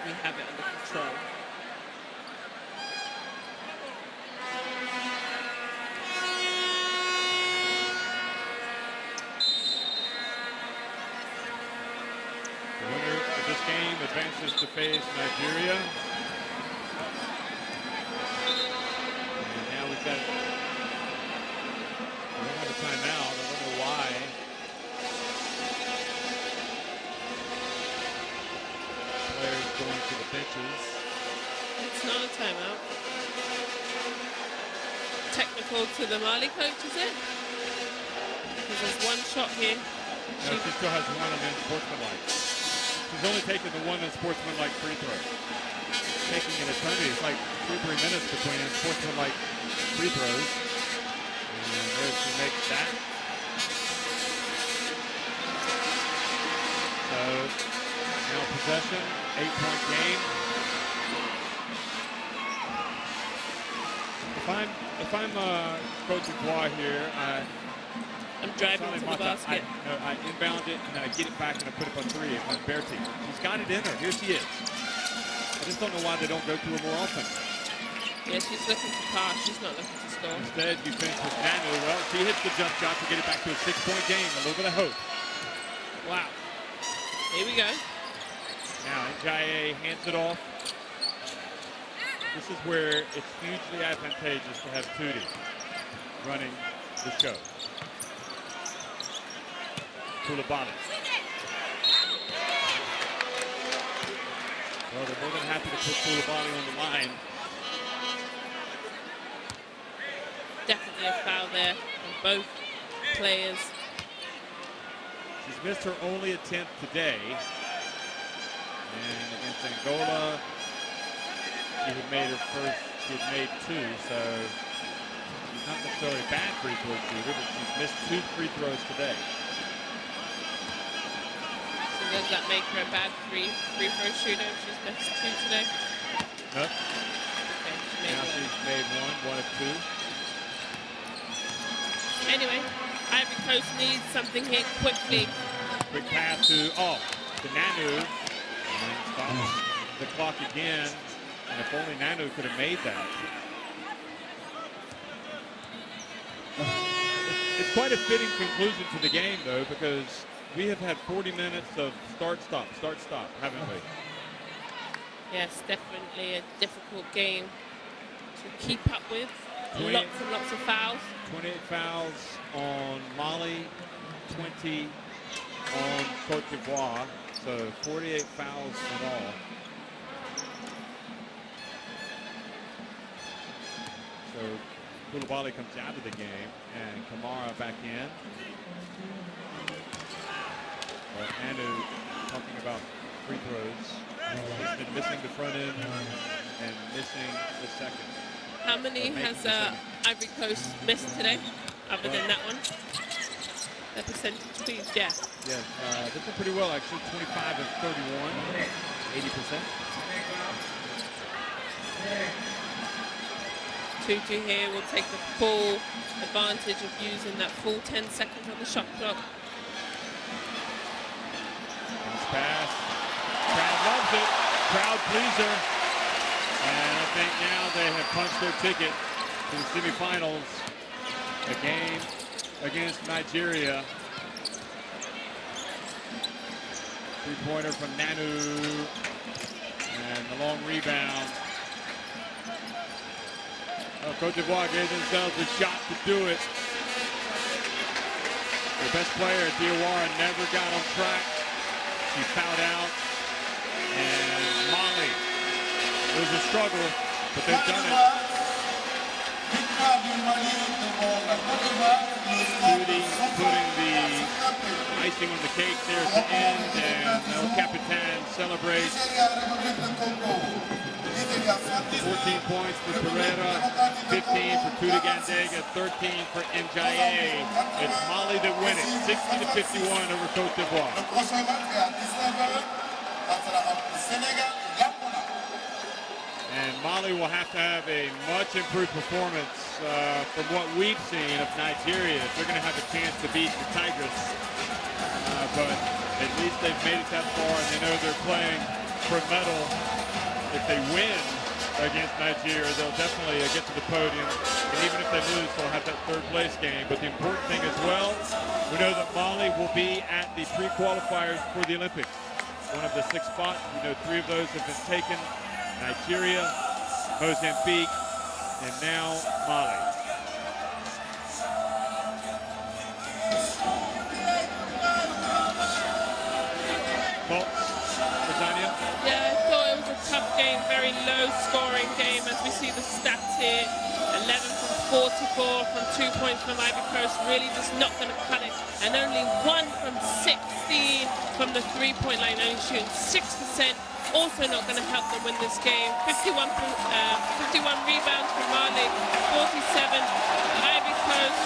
We have it under control. The winner of this game advances to face Nigeria. And now we've got, we don't have a timeout. I don't know why. Players going to the benches. It's not a timeout. Technical to the Mali coach, is it? Because there's one shot here. No, she still has one of them unsportsmanlike. She's only taken the one unsportsmanlike free throw. Taking an eternity. It's like 2 or 3 minutes between unsportsmanlike free throws. And there she makes that. So now possession, 8-point game. If I'm Cote d'Ivoire here, I'm driving to the basket. I inbound it and then I get it back and I put it on 3 on Bertie. She's got it in her. Here she is. I just don't know why they don't go to her more often. Yeah, she's looking to pass. She's not looking to score. Instead, you finish with Nanu. Well, she hits the jump shot to get it back to a 6-point game. A little bit of hope. Wow. Here we go. Now, Njaye hands it off. This is where it's hugely advantageous to have Tootie running the show. Koulibaly. Well, they're more than happy to put Koulibaly on the line. Definitely a foul there on both players. She's missed her only attempt today. And against Angola, she had made her first, she had made 2, so she's not necessarily a bad free throw shooter, but she's missed 2 free throws today. Does that make her a bad free throw shooter if she's missed 2 today? Nope. Okay, she made Now one. she's made one of 2. Anyway, Ivory Coast needs something here quickly. Quick pass to Nanu. And stops the clock again. And if only Nanu could have made that. It's quite a fitting conclusion to the game, though, because we have had 40 minutes of start-stop, haven't we? Yes, definitely a difficult game to keep up with. 20 Lots and lots of fouls. 28 fouls on Mali, 20 on Cote d'Ivoire, so 48 fouls in all. So Koulibaly comes out of the game, and Kamara back in. But Anu talking about free throws. He's been missing the front end and missing the second. How many has Ivory Coast missed today, other than that one? The percentage, please, yeah. Yeah, they've done pretty well, actually. 25 of 31, 80%. Tutu here will take the full advantage of using that full 10 seconds on the shot clock. Nice pass. Crowd loves it. Crowd pleaser. And I think now they have punched their ticket to the semifinals. A game against Nigeria. Three-pointer from Nanu. And the long rebound. Cote d'Ivoire gave themselves a shot to do it. Their best player, Diawara, never got on track. She fouled out. And Mali, it was a struggle, but they've done it. Judy putting the icing on the cake there at the end, and El Capitan celebrates. 14 points for Pereira, 15 for Tutu Gandega, 13 for Njaye. It's Mali that win it, 60-51 over Cote d'Ivoire. And Mali will have to have a much improved performance from what we've seen of Nigeria if they're going to have a chance to beat the Tigers. But at least they've made it that far, and they know they're playing for a medal. If they win against Nigeria, they'll definitely get to the podium. And even if they lose, they'll have that third place game. But the important thing as well, we know that Mali will be at the pre-qualifiers for the Olympics. One of the 6 spots, we know 3 of those have been taken. Nigeria, Mozambique, and now Mali. Thoughts, Rosanna? Yeah, I thought it was a tough game, very low scoring game as we see the stats here. 11 from 44 from 2 points from Ivory Coast, really just not going to cut it. And only 1 from 16 from the 3-point line, only shooting 6%. Also not going to help them win this game. 51 rebounds for Mali, 47 Ivory Coast.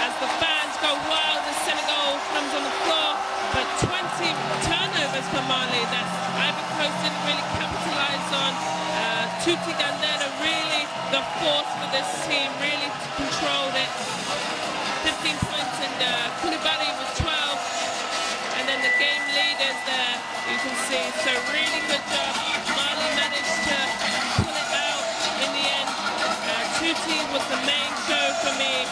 As the fans go wild as Senegal comes on the floor, but 20 turnovers for Mali that Ivory Coast didn't really capitalize on. Tutu Gandega really the force for this team, really controlled it. 15 points and Koulibaly with 12. And then the game leaders there, you can see. So really good job. Mali managed to pull it out in the end. Tutu was the main show for me.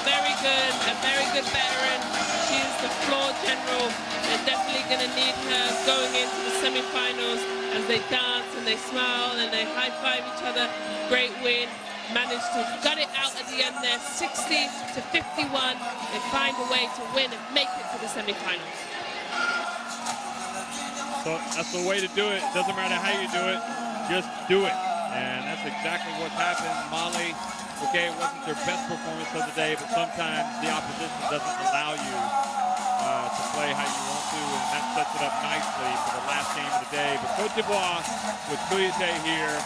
Very good, a very good veteran. She is the floor general. They're definitely going to need her going into the semifinals as they dance and they smile and they high-five each other. Great win. Managed to gut it out at the end there, 60-51. They find a way to win and make it to the semifinals. So that's the way to do it. Doesn't matter how you do it, just do it. And that's exactly what's happened. Mali, okay, it wasn't their best performance of the day, but sometimes the opposition doesn't allow you to play how you want to, and that sets it up nicely for the last game of the day. But Cote d'Ivoire, with Kouyaté here,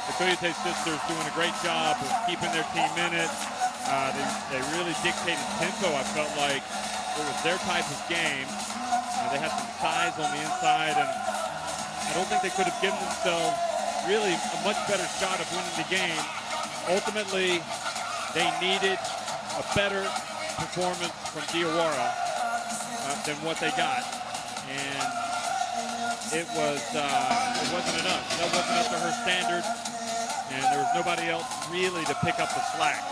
the Kouyaté sisters doing a great job of keeping their team in it. They really dictated tempo. I felt like it was their type of game. They had some size on the inside, and I don't think they could have given themselves really a much better shot of winning the game. Ultimately, they needed a better performance from Diawara than what they got, and it wasn't enough. That wasn't up to her standard, and there was nobody else really to pick up the slack.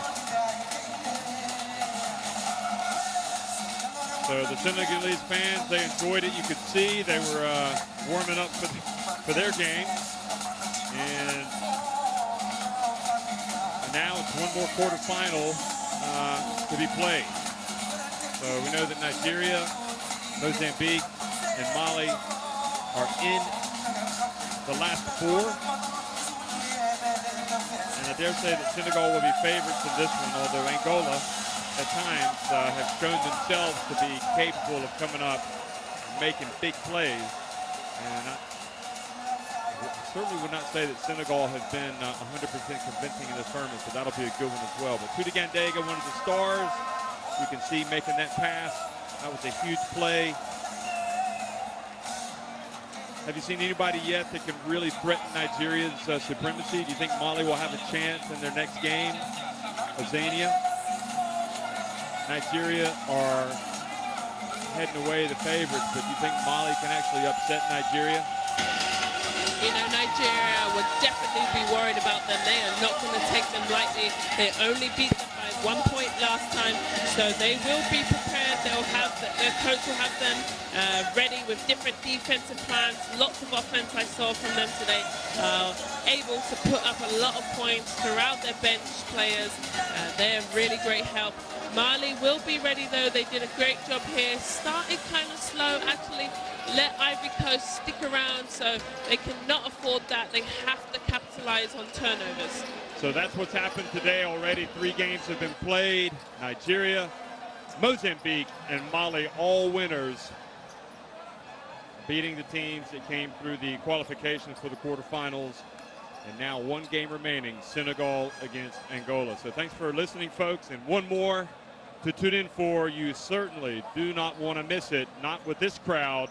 So the Senegalese fans, they enjoyed it. You could see they were warming up for their game. And now it's one more quarterfinal to be played. So we know that Nigeria, Mozambique, and Mali are in the last four. And I dare say that Senegal will be favorites in this one, although Angola at times have shown themselves to be capable of coming up and making big plays. And I certainly would not say that Senegal has been 100% convincing in this tournament, so that'll be a good one as well. But Tuti Gandega, one of the stars, you can see making that pass. That was a huge play. Have you seen anybody yet that can really threaten Nigeria's supremacy? Do you think Mali will have a chance in their next game? Azania? Nigeria are heading away the favorites, but do you think Mali can actually upset Nigeria? You know, Nigeria would definitely be worried about them. They are not going to take them lightly. They only beat them by 1 point last time, so they will be prepared. They'll have their coach will have them ready with different defensive plans. Lots of offense I saw from them today. Able to put up a lot of points throughout their bench players. They're really great help. Mali will be ready though. They did a great job here. Started kind of slow, actually let Ivory Coast stick around, so they cannot afford that. They have to capitalize on turnovers. So that's what's happened today already. 3 games have been played. Nigeria, Mozambique, and Mali, all winners, beating the teams that came through the qualifications for the quarterfinals. And now 1 game remaining, Senegal against Angola. So thanks for listening, folks. And one more to tune in for. You certainly do not want to miss it, not with this crowd.